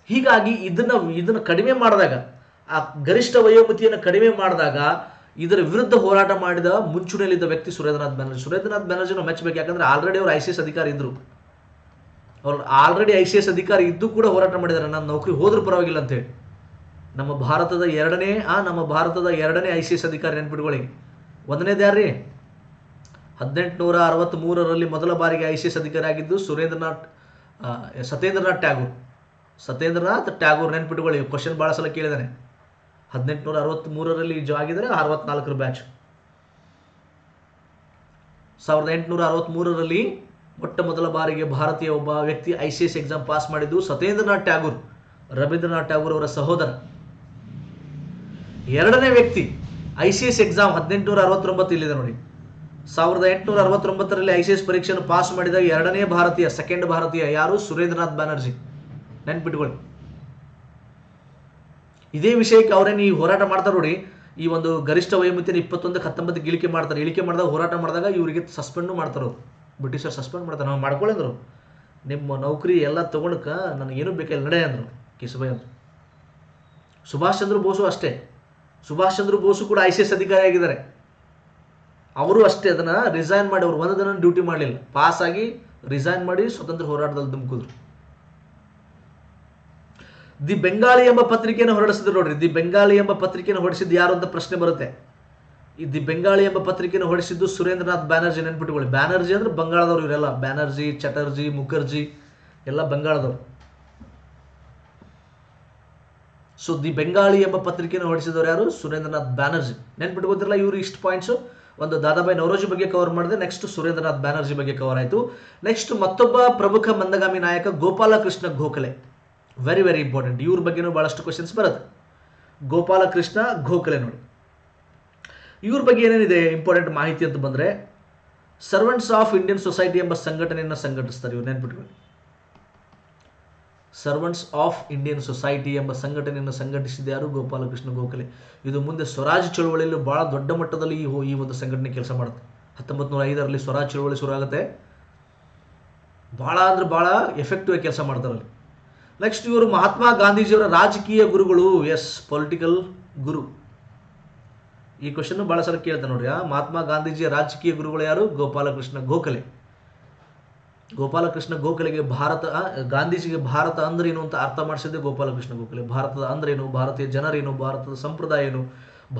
ಹೀಗಾಗಿ ಇದನ್ನ ಕಡಿಮೆ ಮಾಡಿದಾಗ, ಆ ಗರಿಷ್ಠ ವಯೋಮಿತಿಯನ್ನು ಕಡಿಮೆ ಮಾಡಿದಾಗ ಇದರ ವಿರುದ್ಧ ಹೋರಾಟ ಮಾಡಿದ ಮುಂಚೂಣಿಯಲ್ಲಿದ್ದ ವ್ಯಕ್ತಿ ಸುರೇಂದ್ರನಾಥ್ ಬ್ಯಾನರ್ಜಿ ನಾವು ಮೆಚ್ಚಬೇಕು. ಯಾಕಂದ್ರೆ ಆಲ್ರೆಡಿ ಅವರು ICS ಅಧಿಕಾರಿ ಇದ್ರು. ಅವ್ರು ಆಲ್ರೆಡಿ ICS ಅಧಿಕಾರಿ ಇದ್ದು ಕೂಡ ಹೋರಾಟ ಮಾಡಿದ್ದಾರೆ. ನಾನು ನೌಕರಿ ಹೋದ್ರೂ ಪರವಾಗಿಲ್ಲ ಅಂತೇಳಿ. ನಮ್ಮ ಭಾರತದ ಎರಡನೇ ICS ಅಧಿಕಾರಿ, ನೆನ್ಪಿಟ್ಕೊಳ್ಳಿ. ಒಂದನೇದು ಯಾರ್ರಿ? 1863ರಲ್ಲಿ ಮೊದಲ ಬಾರಿಗೆ ICS ಅಧಿಕಾರಿ ಆಗಿದ್ದು ಸತ್ಯೇಂದ್ರನಾಥ್ ಟ್ಯಾಗೋರ್. ನೆನ್ಪಿಟ್ಕೊಳ್ಳಿ, ಕ್ವಶನ್ ಭಾಳ ಸಲ ಕೇಳಿದಾನೆ. 1863ರಲ್ಲಿ ಆಗಿದ್ದಾರೆ, 64ರ ಬ್ಯಾಚ್. 1863ರಲ್ಲಿ ಮೊಟ್ಟ ಮೊದಲ ಬಾರಿಗೆ ಭಾರತೀಯ ಒಬ್ಬ ವ್ಯಕ್ತಿ ICS ಎಕ್ಸಾಮ್ ಪಾಸ್ ಮಾಡಿದ್ದು ಸತ್ಯೇಂದ್ರನಾಥ್ ಟ್ಯಾಗೋರ್, ರವೀಂದ್ರನಾಥ್ ಟ್ಯಾಗೋರ್ ಅವರ ಸಹೋದರ. ಎರಡನೇ ವ್ಯಕ್ತಿ ICS ಎಕ್ಸಾಮ್ 1869 ಇಲ್ಲಿದೆ ನೋಡಿ. 1869ರಲ್ಲಿ ICS ಪರೀಕ್ಷೆಯನ್ನು ಪಾಸ್ ಮಾಡಿದ ಎರಡನೇ ಭಾರತೀಯ, ಸೆಕೆಂಡ್ ಭಾರತೀಯ ಯಾರು? ಸುರೇಂದ್ರನಾಥ್ ಬ್ಯಾನರ್ಜಿ. ನೆನ್ಪಿಟ್ಕೊಳ್ಳಿ. ಇದೇ ವಿಷಯಕ್ಕೆ ಅವರೇನು ಈ ಹೋರಾಟ ಮಾಡ್ತಾರೆ ನೋಡಿ, ಈ ಒಂದು ಗರಿಷ್ಠ ವಯೋಮಿತಿಯನ್ನು 21ಕ್ಕೆ 19ಕ್ಕೆ ಇಳಿಕೆ ಮಾಡ್ತಾರೆ. ಇಳಿಕೆ ಮಾಡಿದಾಗ ಹೋರಾಟ ಮಾಡಿದಾಗ ಇವರಿಗೆ ಸಸ್ಪೆಂಡು ಮಾಡ್ತಾರೆ, ಅವರು ಬ್ರಿಟಿಷರು ಸಸ್ಪೆಂಡ್ ಮಾಡ್ತಾರೆ. ನಾವು ಮಾಡ್ಕೊಳ್ಳಿದ್ರು ನಿಮ್ಮ ನೌಕರಿ ಎಲ್ಲ ತೊಗೊಳಕ್ಕೆ ನನಗೇನು ಬೇಕಾಗಿಲ್ಲ ನಡೆ ಅಂದರು ಕೇಶುಭಾಯಿ ಅಂದರು. ಸುಭಾಷ್ ಚಂದ್ರ ಬೋಸು ಅಷ್ಟೇ, ಸುಭಾಷ್ ಚಂದ್ರ ಬೋಸು ಕೂಡ ICS ಅಧಿಕಾರಿ ಆಗಿದ್ದಾರೆ. ಅವರು ಅಷ್ಟೇ ಅದನ್ನು ರಿಸೈನ್ ಮಾಡಿ, ಅವರು ಒಂದು ದಿನ ಡ್ಯೂಟಿ ಮಾಡಲಿಲ್ಲ, ಪಾಸ್ ಆಗಿ ರಿಸೈನ್ ಮಾಡಿ ಸ್ವತಂತ್ರ ಹೋರಾಟದಲ್ಲಿ ಧುಮುಕಿದ್ರು. ದಿ ಬೆಂಗಾಳಿ ಎಂಬ ಪತ್ರಿಕೆಯನ್ನು ಹೊರಡಿಸಿದ್ರು ನೋಡ್ರಿ. ದಿ ಬೆಂಗಾಳಿ ಎಂಬ ಪತ್ರಿಕೆಯನ್ನು ಹೊರಡಿಸಿದ್ದು ಯಾರು ಅಂತ ಪ್ರಶ್ನೆ ಬರುತ್ತೆ. ಈ ದಿ ಬೆಂಗಾಳಿ ಎಂಬ ಪತ್ರಿಕೆಯನ್ನು ಹೊರಡಿಸಿದ್ದು ಸುರೇಂದ್ರನಾಥ್ ಬ್ಯಾನರ್ಜಿ, ನೆನ್ಪಿಟ್ಕೊಳ್ಳಿ. ಬ್ಯಾನರ್ಜಿ ಅಂದ್ರೆ ಬಂಗಾಳದವರು, ಇವರೆಲ್ಲ ಬ್ಯಾನರ್ಜಿ, ಚಟರ್ಜಿ, ಮುಖರ್ಜಿ ಎಲ್ಲ ಬಂಗಾಳದವರು. ಸೊ ದಿ ಬೆಂಗಾಳಿ ಎಂಬ ಪತ್ರಿಕೆಯನ್ನು ಹೊರಡಿಸಿದವರು ಯಾರು? ಸುರೇಂದ್ರನಾಥ್ ಬ್ಯಾನರ್ಜಿ. ನೆನ್ಪಿಟ್ಕೋತಿರಲ್ಲ ಇವರು ಇಷ್ಟು ಪಾಯಿಂಟ್ಸು. ಒಂದು ದಾದಾಬಾಯಿ ನವರೋಜಿ ಬಗ್ಗೆ ಕವರ್ ಮಾಡಿದೆ, ನೆಕ್ಸ್ಟ್ ಸುರೇಂದ್ರನಾಥ್ ಬ್ಯಾನರ್ಜಿ ಬಗ್ಗೆ ಕವರ್ ಆಯಿತು. ನೆಕ್ಸ್ಟ್ ಮತ್ತೊಬ್ಬ ಪ್ರಮುಖ ಮಂದಗಾಮಿ ನಾಯಕ Gopalakrishna Gokhale. Very very important, ಇವ್ರ ಬಗ್ಗೆನೂ ಭಾಳಷ್ಟು ಕ್ವಶನ್ಸ್ ಬರುತ್ತೆ. ಗೋಪಾಲಕೃಷ್ಣ ಗೋಖಲೆ ನೋಡಿ, ಇವ್ರ ಬಗ್ಗೆ ಏನೇನಿದೆ ಇಂಪಾರ್ಟೆಂಟ್ ಮಾಹಿತಿ ಅಂತ ಬಂದರೆ, ಸರ್ವೆಂಟ್ಸ್ ಆಫ್ ಇಂಡಿಯನ್ ಸೊಸೈಟಿ ಎಂಬ ಸಂಘಟನೆಯನ್ನು ಸಂಘಟಿಸ್ತಾರೆ ಇವ್ರು, ನೆನ್ಪಿಟ್ಕೊಳ್ಳಿ. ಸರ್ವೆಂಟ್ಸ್ ಆಫ್ ಇಂಡಿಯನ್ ಸೊಸೈಟಿ ಎಂಬ ಸಂಘಟನೆಯನ್ನು ಸಂಘಟಿಸಿದ ಯಾರು? ಗೋಪಾಲಕೃಷ್ಣ ಗೋಖಲೆ. ಇದು ಮುಂದೆ ಸ್ವರಾಜ್ ಚಳುವಳಿಯಲ್ಲಿ ಬಹಳ ದೊಡ್ಡ ಮಟ್ಟದಲ್ಲಿ ಈ ಒಂದು ಸಂಘಟನೆ ಕೆಲಸ ಮಾಡುತ್ತೆ. 1905ರಲ್ಲಿ ಸ್ವರಾಜ್ ಚಳುವಳಿ ಶುರು ಆಗುತ್ತೆ. ಭಾಳ ಅಂದ್ರೆ ಭಾಳ ಎಫೆಕ್ಟಿವ್ ಆಗಿ ಕೆಲಸ ಮಾಡ್ತಾರಲ್ಲಿ. ನೆಕ್ಸ್ಟ್ ಇವರು ಮಹಾತ್ಮ ಗಾಂಧೀಜಿಯವರ ರಾಜಕೀಯ ಗುರುಗಳು. ಎಸ್, ಪೊಲಿಟಿಕಲ್ ಗುರು. ಈ ಕ್ವಶನ್ ಭಾಳ ಸಲ ಕೇಳ್ತಾರೆ ನೋಡ್ರಿ. ಮಹಾತ್ಮ ಗಾಂಧೀಜಿಯ ರಾಜಕೀಯ ಗುರುಗಳು ಯಾರು? ಗೋಪಾಲಕೃಷ್ಣ ಗೋಖಲೆ. ಗೋಪಾಲಕೃಷ್ಣ ಗೋಖಲೆಗೆ ಗಾಂಧೀಜಿಗೆ ಭಾರತ ಅಂದ್ರೆ ಏನು ಅಂತ ಅರ್ಥ ಮಾಡಿಸಿದ್ದೆ ಗೋಪಾಲಕೃಷ್ಣ ಗೋಖಲೆ. ಭಾರತದ ಅಂದ್ರೆ ಏನು, ಭಾರತೀಯ ಜನರೇನು, ಭಾರತದ ಸಂಪ್ರದಾಯ ಏನು,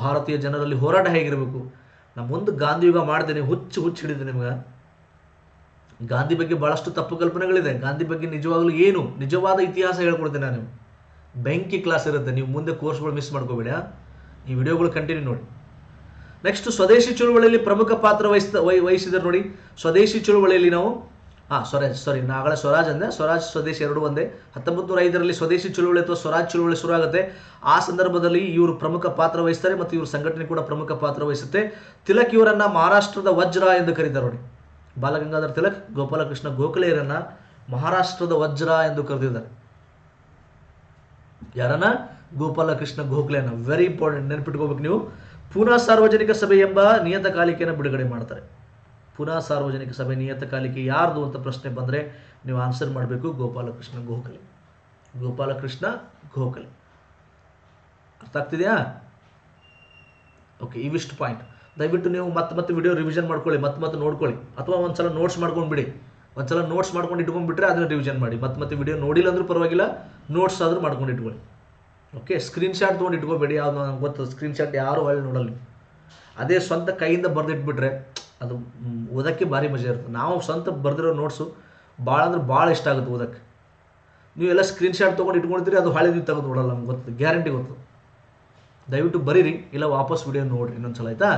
ಭಾರತೀಯ ಜನರಲ್ಲಿ ಹೋರಾಟ ಹೇಗಿರಬೇಕು. ನಾನು ಮುಂದೆ ಗಾಂಧಿ ಯುಗ ಮಾಡ್ತೇನೆ, ಹುಚ್ಚು ಹಿಡಿದೆ ನಿಮ್ಗೆ. ಗಾಂಧಿ ಬಗ್ಗೆ ಭಾಳಷ್ಟು ತಪ್ಪು ಕಲ್ಪನೆಗಳಿದೆ. ಗಾಂಧಿ ಬಗ್ಗೆ ನಿಜವಾಗ್ಲೂ ಏನು ನಿಜವಾದ ಇತಿಹಾಸ ಹೇಳ್ಕೊಡ್ತೇನೆ ನಾನು. ಬೆಂಕಿ ಕ್ಲಾಸ್ ಇರುತ್ತೆ, ನೀವು ಮುಂದೆ ಕೋರ್ಸ್ಗಳು ಮಿಸ್ ಮಾಡ್ಕೋಬೇಡ. ಈ ವಿಡಿಯೋಗಳು ಕಂಟಿನ್ಯೂ ನೋಡಿ. ನೆಕ್ಸ್ಟ್ ಸ್ವದೇಶಿ ಚಳುವಳಿಯಲ್ಲಿ ಪ್ರಮುಖ ಪಾತ್ರ ವಹಿಸಿದ್ರು ನೋಡಿ. ಸ್ವದೇಶಿ ಚಳುವಳಿಯಲ್ಲಿ ನಾವು ನಾಗಳೆ ಸ್ವರಾಜ್ ಅಂದೆ, ಸ್ವರಾಜ್ ಸ್ವದೇಶಿ ಎರಡು ಒಂದೇ. 1905ರಲ್ಲಿ ಸ್ವದೇಶಿ ಚಳುವಳಿ ಅಥವಾ ಸ್ವರಾಜ್ ಚಳುವಳಿ ಶುರು ಆಗುತ್ತೆ. ಆ ಸಂದರ್ಭದಲ್ಲಿ ಇವರು ಪ್ರಮುಖ ಪಾತ್ರ ವಹಿಸ್ತಾರೆ ಮತ್ತು ಇವ್ರ ಸಂಘಟನೆ ಕೂಡ ಪ್ರಮುಖ ಪಾತ್ರ ವಹಿಸುತ್ತೆ. ತಿಲಕ್ ಇವರನ್ನ ಮಹಾರಾಷ್ಟ್ರದ ವಜ್ರ ಎಂದು ಕರೀತಾರೆ ನೋಡಿ. ಬಾಲಗಂಗಾಧರ್ ತಿಲಕ್ ಗೋಪಾಲಕೃಷ್ಣ ಗೋಖಲೆಯರನ್ನ ಮಹಾರಾಷ್ಟ್ರದ ವಜ್ರ ಎಂದು ಕರೆದಿದ್ದಾರೆ. ಯಾರನ್ನ? ಗೋಪಾಲಕೃಷ್ಣ ಗೋಖಲೆಯನ್ನ. ವೆರಿ ಇಂಪಾರ್ಟೆಂಟ್, ನೆನಪಿಟ್ಕೋಬೇಕು ನೀವು. ಪೂನಾ ಸಾರ್ವಜನಿಕ ಸಭೆ ಎಂಬ ನಿಯತಕಾಲಿಕೆಯನ್ನು ಬಿಡುಗಡೆ ಮಾಡ್ತಾರೆ. ಪೂನಾ ಸಾರ್ವಜನಿಕ ಸಭೆ ನಿಯತಕಾಲಿಕೆ ಯಾರ್ದು ಅಂತ ಪ್ರಶ್ನೆ ಬಂದರೆ ನೀವು ಆನ್ಸರ್ ಮಾಡಬೇಕು ಗೋಪಾಲಕೃಷ್ಣ ಗೋಖಲೆ. ಗೋಪಾಲಕೃಷ್ಣ ಗೋಖಲೆ. ಅರ್ಥ ಆಗ್ತಿದೆಯಾ? ಓಕೆ, ಇವಿಷ್ಟು ಪಾಯಿಂಟ್. ದಯವಿಟ್ಟು ನೀವು ಮತ್ತೆ ವಿಡಿಯೋ ರಿವಿಷನ್ ಮಾಡ್ಕೊಳ್ಳಿ, ಮತ್ತೆ ನೋಡ್ಕೊಳ್ಳಿ, ಅಥವಾ ಒಂದ್ಸಲ ನೋಟ್ಸ್ ಮಾಡ್ಕೊಂಡು ಬಿಡಿ. ಒಂದ್ಸಲ ನೋಟ್ಸ್ ಮಾಡ್ಕೊಂಡು ಇಟ್ಕೊಂಡ್ಬಿಟ್ರೆ ಅದನ್ನು ರಿವಿಷನ್ ಮಾಡಿ. ಮತ್ತೆ ವಿಡಿಯೋ ನೋಡಿಲ್ಲ ಅಂದ್ರೂ ಪರವಾಗಿಲ್ಲ, ನೋಟ್ಸ್ ಆದರೂ ಮಾಡ್ಕೊಂಡು ಇಟ್ಕೊಳ್ಳಿ. ಓಕೆ, ಸ್ಕ್ರೀನ್ಶಾಟ್ ತೊಗೊಂಡು ಇಟ್ಕೋಬೇಡಿ. ಯಾವುದು ನಂಗೆ ಗೊತ್ತದು, ಸ್ಕ್ರೀನ್ಶಾಟ್ ಯಾರು ಹೊಳ್ಳಿ ನೋಡಲ್ಲ. ಅದೇ ಸ್ವಂತ ಕೈಯಿಂದ ಬರೆದಿಟ್ಬಿಟ್ರೆ ಅದು ಓದೋಕ್ಕೆ ಭಾರಿ ಮಜಾ ಇರುತ್ತೆ. ನಾವು ಸ್ವಂತ ಬರೆದಿರೋ ನೋಟ್ಸು ಭಾಳ ಅಂದ್ರೆ ಭಾಳ ಇಷ್ಟ ಆಗುತ್ತೆ ಓದೋಕ್ಕೆ. ನೀವೆಲ್ಲ ಸ್ಕ್ರೀನ್ಶಾಟ್ ತೊಗೊಂಡು ಇಟ್ಕೊಳ್ತೀರಿ, ಅದು ಹೊಳೆ ನೀವು ತೆಗೆದು ನೋಡಲ್ಲ, ನಮ್ಗೆ ಗೊತ್ತು, ಗ್ಯಾರಂಟಿ ಗೊತ್ತು. ದಯವಿಟ್ಟು ಬರೀರಿ, ಇಲ್ಲ ವಾಪಸ್ ವಿಡಿಯೋ ನೋಡಿರಿ ಇನ್ನೊಂದ್ಸಲ, ಆಯಿತಾ?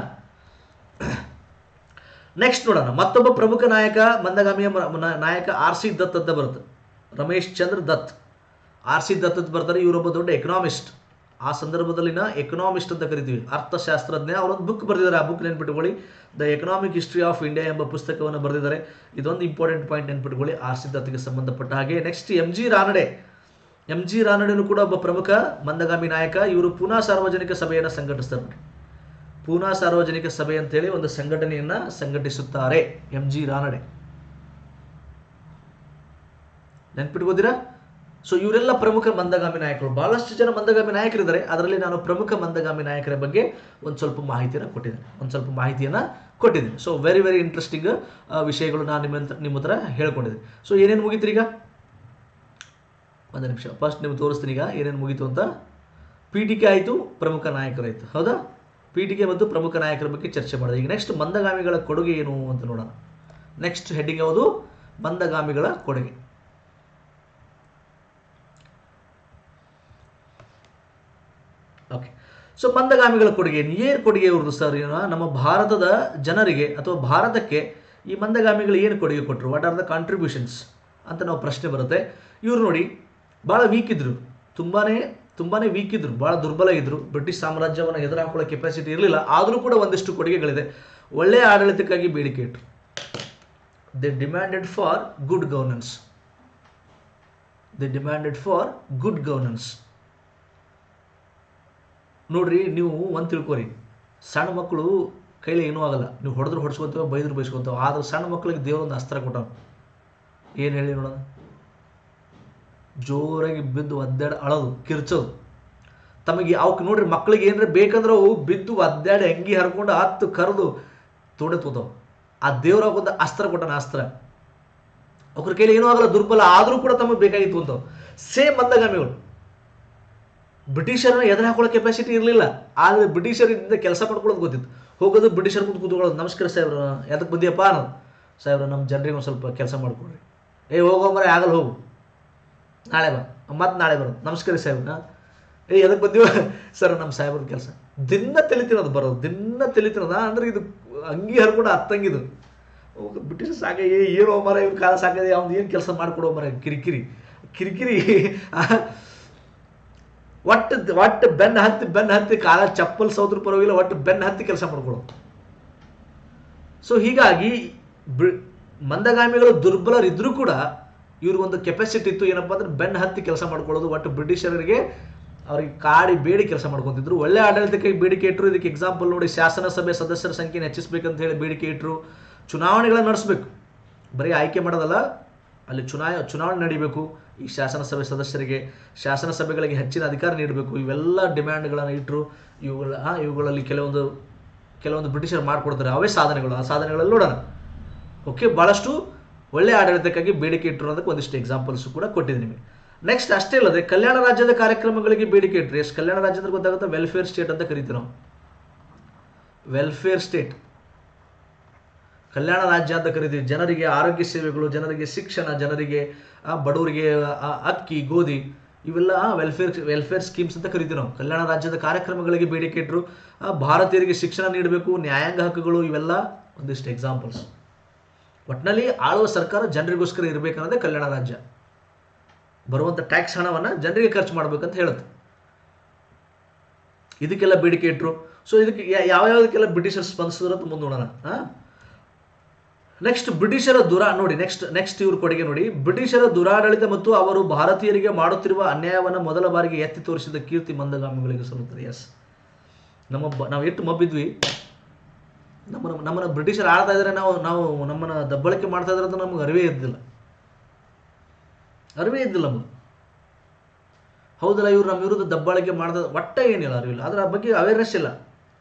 ನೆಕ್ಸ್ಟ್ ನೋಡೋಣ. ಮತ್ತೊಬ್ಬ ಪ್ರಮುಖ ನಾಯಕ, ಮಂದಗಾಮಿಯ ನಾಯಕ R.C. ದತ್ ಅಂತ ಬರುತ್ತೆ. ರಮೇಶ್ ಚಂದ್ರ ದತ್. R.C. ದತ್ ಅಂತ ಬರ್ತಾರೆ. ಇವರೊಬ್ಬ ದೊಡ್ಡ ಎಕನಾಮಿಸ್ಟ್. ಆ ಸಂದರ್ಭದಲ್ಲಿನ ಎಕನಾಮಿಸ್ಟ್ ಅಂತ ಕರಿತೀವಿ, ಅರ್ಥಶಾಸ್ತ್ರಜ್ಞ. ಅವರೊಂದು ಬುಕ್ ಬರೆದಿದ್ದಾರೆ. ಆ ಬುಕ್ ನೆನ್ಪಿಟ್ಕೊಳ್ಳಿ, the economic history of India ಎಂಬ ಪುಸ್ತಕವನ್ನು ಬರೆದಿದ್ದಾರೆ. ಇದೊಂದು ಇಂಪಾರ್ಟೆಂಟ್ ಪಾಯಿಂಟ್ ನೆನ್ಪಿಟ್ಕೊಳ್ಳಿ R.C. ದತ್ಗೆ ಸಂಬಂಧಪಟ್ಟ ಹಾಗೆ. Next M.G. ರಾನಡೆ. M.G. ರಾನಡೆನೂ ಕೂಡ ಒಬ್ಬ ಪ್ರಮುಖ ಮಂದಗಾಮಿ ನಾಯಕ. ಇವರು ಪೂನಾ ಸಾರ್ವಜನಿಕ ಸಭೆಯನ್ನು ಸಂಘಟಿಸ್ತಾರೆ. ಪೂನಾ ಸಾರ್ವಜನಿಕ ಸಭೆ ಅಂತೇಳಿ ಒಂದು ಸಂಘಟನೆಯನ್ನು ಸಂಘಟಿಸುತ್ತಾರೆ M.G. ರಾನಡೆ. ನೆನ್ಪಿಟ್ಕೋತೀರಾ? ಸೊ ಇವರೆಲ್ಲ ಪ್ರಮುಖ ಮಂದಗಾಮಿ ನಾಯಕರು. ಬಹಳಷ್ಟು ಜನ ಮಂದಗಾಮಿ ನಾಯಕರಿದ್ದಾರೆ, ಅದರಲ್ಲಿ ನಾನು ಪ್ರಮುಖ ಮಂದಗಾಮಿ ನಾಯಕರ ಬಗ್ಗೆ ಒಂದು ಸ್ವಲ್ಪ ಮಾಹಿತಿಯನ್ನು ಕೊಟ್ಟಿದ್ದೇನೆ. ಸೊ ವೆರಿ ವೆರಿ ಇಂಟ್ರೆಸ್ಟಿಂಗ್ ವಿಷಯಗಳು ನಾನು ನಿಮ್ಮ ಹತ್ರ ಹೇಳ್ಕೊಂಡಿದ್ದೀನಿ. ಸೊ ಏನೇನು ಮುಗೀತು ಈಗ? ಒಂದು ನಿಮಿಷ, ಫಸ್ಟ್ ನಿಮ್ಗೆ ತೋರಿಸ್ತೀನಿ ಈಗ ಏನೇನು ಮುಗೀತು ಅಂತ. ಪೀಠಿಕೆ ಆಯಿತು, ಪ್ರಮುಖ ನಾಯಕರಾಯಿತು, ಹೌದಾ? ಪೀಠಿಕೆ ಮತ್ತು ಪ್ರಮುಖ ನಾಯಕರ ಬಗ್ಗೆ ಚರ್ಚೆ ಮಾಡಿದೆ. ಈಗ ನೆಕ್ಸ್ಟ್ ಮಂದಗಾಮಿಗಳ ಕೊಡುಗೆ ಏನು ಅಂತ ನೋಡೋಣ. ನೆಕ್ಸ್ಟ್ ಹೆಡ್ಡಿಂಗ್ ಯಾವುದು? ಮಂದಗಾಮಿಗಳ ಕೊಡುಗೆ. ಓಕೆ, ಸೊ ಮಂದಗಾಮಿಗಳ ಕೊಡುಗೆ ಏನು ಕೊಡುಗೆ ಇವ್ರದ್ದು ಸರ್? ನಮ್ಮ ಭಾರತದ ಜನರಿಗೆ ಅಥವಾ ಭಾರತಕ್ಕೆ ಈ ಮಂದಗಾಮಿಗಳು ಏನು ಕೊಡುಗೆ ಕೊಟ್ಟರು? ವಾಟ್ ಆರ್ ದ ಕಾಂಟ್ರಿಬ್ಯೂಷನ್ಸ್ ಅಂತ ನಾವು ಪ್ರಶ್ನೆ ಬರುತ್ತೆ. ಇವರು ನೋಡಿ ಭಾಳ ವೀಕ್ ಇದ್ರು, ತುಂಬಾ ವೀಕ್ ಇದ್ರು, ಭಾಳ ದುರ್ಬಲ ಇದ್ರು. ಬ್ರಿಟಿಷ್ ಸಾಮ್ರಾಜ್ಯವನ್ನು ಎದುರು ಹಾಕೊಳ್ಳೋ ಕೆಪಾಸಿಟಿ ಇರಲಿಲ್ಲ. ಆದರೂ ಕೂಡ ಒಂದಿಷ್ಟು ಕೊಡುಗೆಗಳಿದೆ. ಒಳ್ಳೆಯ ಆಡಳಿತಕ್ಕಾಗಿ ಬೇಡಿಕೆ ಇಟ್ಟರು. They demanded for good governance. ನೋಡ್ರಿ, ನೀವು ಒಂದು ತಿಳ್ಕೊರಿ, ಸಣ್ಣ ಮಕ್ಕಳು ಕೈಲಿ ಏನೂ ಆಗಲ್ಲ. ನೀವು ಹೊಡೆದ್ರು ಹೊಡ್ಸ್ಕೊತೇವೆ, ಬೈದ್ರು ಬೈಸ್ಕೊತೇವೆ. ಆದ್ರೆ ಸಣ್ಣ ಮಕ್ಕಳಿಗೆ ದೇವ್ರ ಒಂದು ಅಸ್ತ್ರ ಕೊಟ್ಟಾನ. ಏನು ಹೇಳಿ ನೋಡೋಣ? ಜೋರಾಗಿ ಬಿದ್ದು ಒದ್ದಾಡಿ ಅಳೋದು, ಕಿರ್ಚೋದು. ತಮಗೆ ಅವಕ್ಕೆ ನೋಡ್ರಿ, ಮಕ್ಳಿಗೆ ಏನಾರ ಬೇಕಂದ್ರೆ ಅವು ಬಿದ್ದು ಒದ್ದಾಡಿ ಅಂಗಿ ಹರ್ಕೊಂಡು ಹತ್ತು ಕರೆದು ತೋಡೆ ತೋತಾವ. ಆ ದೇವ್ರಾಗ ಒಂದು ಅಸ್ತ್ರ ಕೊಟ್ಟಾನ, ಅಸ್ತ್ರ. ಅವ್ರ ಕೈಲಿ ಏನೂ ಆಗಲ್ಲ, ದುರ್ಬಲ ಆದರೂ ಕೂಡ ತಮಗೆ ಬೇಕಾಗಿತ್ತು ಅಂತಾವ. ಸೇಮ್ ಮಂದಗಾಮಿಗಳು. ಬ್ರಿಟಿಷರನ್ನ ಎದುರು ಹಾಕೊಳ್ಳೋ ಕೆಪಾಸಿಟಿ ಇರಲಿಲ್ಲ, ಆದರೆ ಬ್ರಿಟಿಷರಿಂದ ಕೆಲಸ ಮಾಡ್ಕೊಳ್ಳೋದು ಗೊತ್ತಿತ್ತು. ಹೋಗೋದು ಬ್ರಿಟಿಷರ್ ಮುಂದೆ ಕೂತ್ಕೊಳ್ಳೋದು, ನಮಸ್ಕಾರ ಸಾಹೇಬ್ರ, ಎದಕ್ಕೆ ಬಂದಿಯಪ್ಪ ಅನ್ನೋದು. ಸಾಹೇಬ್ರ, ನಮ್ಮ ಜನರಿಗೆ ಒಂದು ಸ್ವಲ್ಪ ಕೆಲಸ ಮಾಡ್ಕೊಡ್ರಿ. ಹೋಗೋ ಮರ ಆಗಲ್ಲ, ಹೋಗು, ನಾಳೆ ಬಾ, ಮತ್ತೆ ನಾಳೆ ಬರೋದು. ನಮಸ್ಕಾರ ಸಾಹೇಬ್ರ, ಎದಕ್ಕೆ ಬಂದೀವ ಸರ್, ನಮ್ಮ ಸಾಹೇಬ್ರ ಕೆಲಸ. ದಿನ ತಲಿತಿರೋದು ಬರೋದು, ದಿನ ತಲಿತಿರೋದ ಅಂದ್ರೆ ಇದು ಅಂಗಿ ಹರ್ಕೊಂಡು ಹತ್ತಂಗಿದು. ಬ್ರಿಟಿಷ್ ಸಾಕ, ಏನೋ ಮರ ಇವ್ರ ಕಾಲ ಸಾಕದೆ, ಅವ್ನು ಏನು ಕೆಲಸ ಮಾಡಿಕೊಡೋ ಮರ, ಕಿರಿಕಿರಿ ಕಿರಿಕಿರಿ. ಒಟ್ಟು ಬೆನ್ನು ಹತ್ತಿ ಕಾಲ ಚಪ್ಪಲ್ ಸೌದ್ರ ಪರವಾಗಿಲ್ಲ, ಒಟ್ಟು ಬೆನ್ನು ಹತ್ತಿ ಕೆಲಸ ಮಾಡ್ಕೊಳ್ಳೋದು. ಸೊ ಹೀಗಾಗಿ ಮಂದಗಾಮಿಗಳು ದುರ್ಬಲರಿದ್ರೂ ಕೂಡ ಇವ್ರಿಗೊಂದು ಕೆಪಾಸಿಟಿ ಇತ್ತು. ಏನಪ್ಪಾ ಅಂದ್ರೆ ಬೆನ್ನು ಹತ್ತಿ ಕೆಲಸ ಮಾಡ್ಕೊಳ್ಳೋದು. ಒಟ್ಟು ಬ್ರಿಟಿಷರಿಗೆ ಅವ್ರಿಗೆ ಕಾಡಿ ಬೇಡಿ ಕೆಲಸ ಮಾಡ್ಕೊತಿದ್ರು. ಒಳ್ಳೆ ಆಡಳಿತಕ್ಕೆ ಬೇಡಿಕೆ ಇಟ್ಟರು. ಇದಕ್ಕೆ ಎಕ್ಸಾಂಪಲ್ ನೋಡಿ, ಶಾಸನಸಭೆ ಸದಸ್ಯರ ಸಂಖ್ಯೆನ ಹೆಚ್ಚಿಸಬೇಕಂತ ಹೇಳಿ ಬೇಡಿಕೆ ಇಟ್ಟರು. ಚುನಾವಣೆಗಳನ್ನ ನಡೆಸಬೇಕು, ಬರೀ ಆಯ್ಕೆ ಮಾಡೋದಲ್ಲ, ಅಲ್ಲಿ ಚುನಾವಣೆ ನಡೀಬೇಕು. ಈ ಶಾಸನಸಭೆ ಸದಸ್ಯರಿಗೆ, ಶಾಸನಸಭೆಗಳಿಗೆ ಹೆಚ್ಚಿನ ಅಧಿಕಾರ ನೀಡಬೇಕು. ಇವೆಲ್ಲ ಡಿಮ್ಯಾಂಡ್ಗಳನ್ನು ಇಟ್ಟರು. ಇವುಗಳಲ್ಲಿ ಕೆಲವೊಂದು ಬ್ರಿಟಿಷರು ಮಾಡಿಕೊಡ್ತಾರೆ. ಅವೇ ಸಾಧನೆಗಳು. ಆ ಸಾಧನೆಗಳಲ್ಲಿ ನೋಡೋಣ. ಓಕೆ, ಭಾಳಷ್ಟು ಒಳ್ಳೆ ಆಡಳಿತಕ್ಕಾಗಿ ಬೇಡಿಕೆ ಇಟ್ಟರು ಅನ್ನೋದಕ್ಕೆ ಒಂದಿಷ್ಟು ಎಕ್ಸಾಂಪಲ್ಸ್ ಕೂಡ ಕೊಟ್ಟಿದ್ದೀನಿ ನಿಮಗೆ. ನೆಕ್ಸ್ಟ್ ಅಷ್ಟೇ ಅಲ್ಲದೆ ಕಲ್ಯಾಣ ರಾಜ್ಯದ ಕಾರ್ಯಕ್ರಮಗಳಿಗೆ ಬೇಡಿಕೆ ಇಟ್ಟರು. ಎಷ್ಟು ಕಲ್ಯಾಣ ರಾಜ್ಯ ಅಂದ್ರೆ ಗೊತ್ತಾಗುತ್ತೆ, ವೆಲ್ಫೇರ್ ಸ್ಟೇಟ್ ಅಂತ ಕರಿತೀವಿ ನಾವು. ವೆಲ್ಫೇರ್ ಸ್ಟೇಟ್, ಕಲ್ಯಾಣ ರಾಜ್ಯ ಅಂತ ಕರಿತೀವಿ. ಜನರಿಗೆ ಆರೋಗ್ಯ ಸೇವೆಗಳು, ಜನರಿಗೆ ಶಿಕ್ಷಣ, ಜನರಿಗೆ ಬಡವರಿಗೆ ಅಕ್ಕಿ, ಗೋಧಿ, ಇವೆಲ್ಲ ವೆಲ್ಫೇರ್ ಸ್ಕೀಮ್ಸ್ ಅಂತ ಕರಿತೀವಿ ನಾವು. ಕಲ್ಯಾಣ ರಾಜ್ಯದ ಕಾರ್ಯಕ್ರಮಗಳಿಗೆ ಬೇಡಿಕೆ ಇಟ್ಟರು. ಭಾರತೀಯರಿಗೆ ಶಿಕ್ಷಣ ನೀಡಬೇಕು, ನ್ಯಾಯಾಂಗ ಹಕ್ಕುಗಳು, ಇವೆಲ್ಲ ಒಂದಿಷ್ಟು ಎಕ್ಸಾಂಪಲ್ಸ್. ಒಟ್ಟಿನಲ್ಲಿ ಆಳುವ ಸರ್ಕಾರ ಜನರಿಗೋಸ್ಕರ ಇರಬೇಕನ್ನೋದೇ ಕಲ್ಯಾಣ ರಾಜ್ಯ. ಬರುವಂಥ ಟ್ಯಾಕ್ಸ್ ಹಣವನ್ನು ಜನರಿಗೆ ಖರ್ಚು ಮಾಡಬೇಕಂತ ಹೇಳುತ್ತೆ. ಇದಕ್ಕೆಲ್ಲ ಬೇಡಿಕೆ ಇಟ್ಟರು. ಸೊ ಇದಕ್ಕೆ ಯಾವ್ಯಾವುದಕ್ಕೆಲ್ಲ ಬ್ರಿಟಿಷರ್ ಸ್ಪಂದಿಸಿದ್ರು ಅಂತ ಮುಂದೆ ನೋಡೋಣ. ನೆಕ್ಸ್ಟ್ ಬ್ರಿಟಿಷರ ನೋಡಿ, ನೆಕ್ಸ್ಟ್ ಇವ್ರ ಕೊಡುಗೆ ನೋಡಿ. ಬ್ರಿಟಿಷರ ದುರಾಡಳಿತ ಮತ್ತು ಅವರು ಭಾರತೀಯರಿಗೆ ಮಾಡುತ್ತಿರುವ ಅನ್ಯಾಯವನ್ನು ಮೊದಲ ಬಾರಿಗೆ ಎತ್ತಿ ತೋರಿಸಿದ ಕೀರ್ತಿ ಮಂದಗಾಮಿಗಳಿಗೆ ಸಲ್ಲುತ್ತದೆ. ಎಸ್, ನಾವು ಎಷ್ಟು ಮಬ್ಬಿದ್ವಿ. ನಮ್ಮನ್ನ ಬ್ರಿಟಿಷರ್ ಆಳ್ತಾ ಇದ್ರೆ ನಾವು ನಮ್ಮನ್ನ ದಬ್ಬಳಿಕೆ ಮಾಡ್ತಾ ಇದ್ರೆ ಅಂತ ನಮ್ಗೆ ಅರಿವೇ ಇದ್ದಿಲ್ಲ ನಮ್ಗೆ. ಹೌದಲ್ಲ, ಇವ್ರು ನಮ್ಮ ವಿರುದ್ಧ ದಬ್ಬಾಳಿಕೆ ಮಾಡ್ತಾ ಒಟ್ಟ ಏನಿಲ್ಲ, ಅರಿವಿಲ್ಲ, ಅದರ ಬಗ್ಗೆ ಅವೇರ್ನೆಸ್ ಇಲ್ಲ.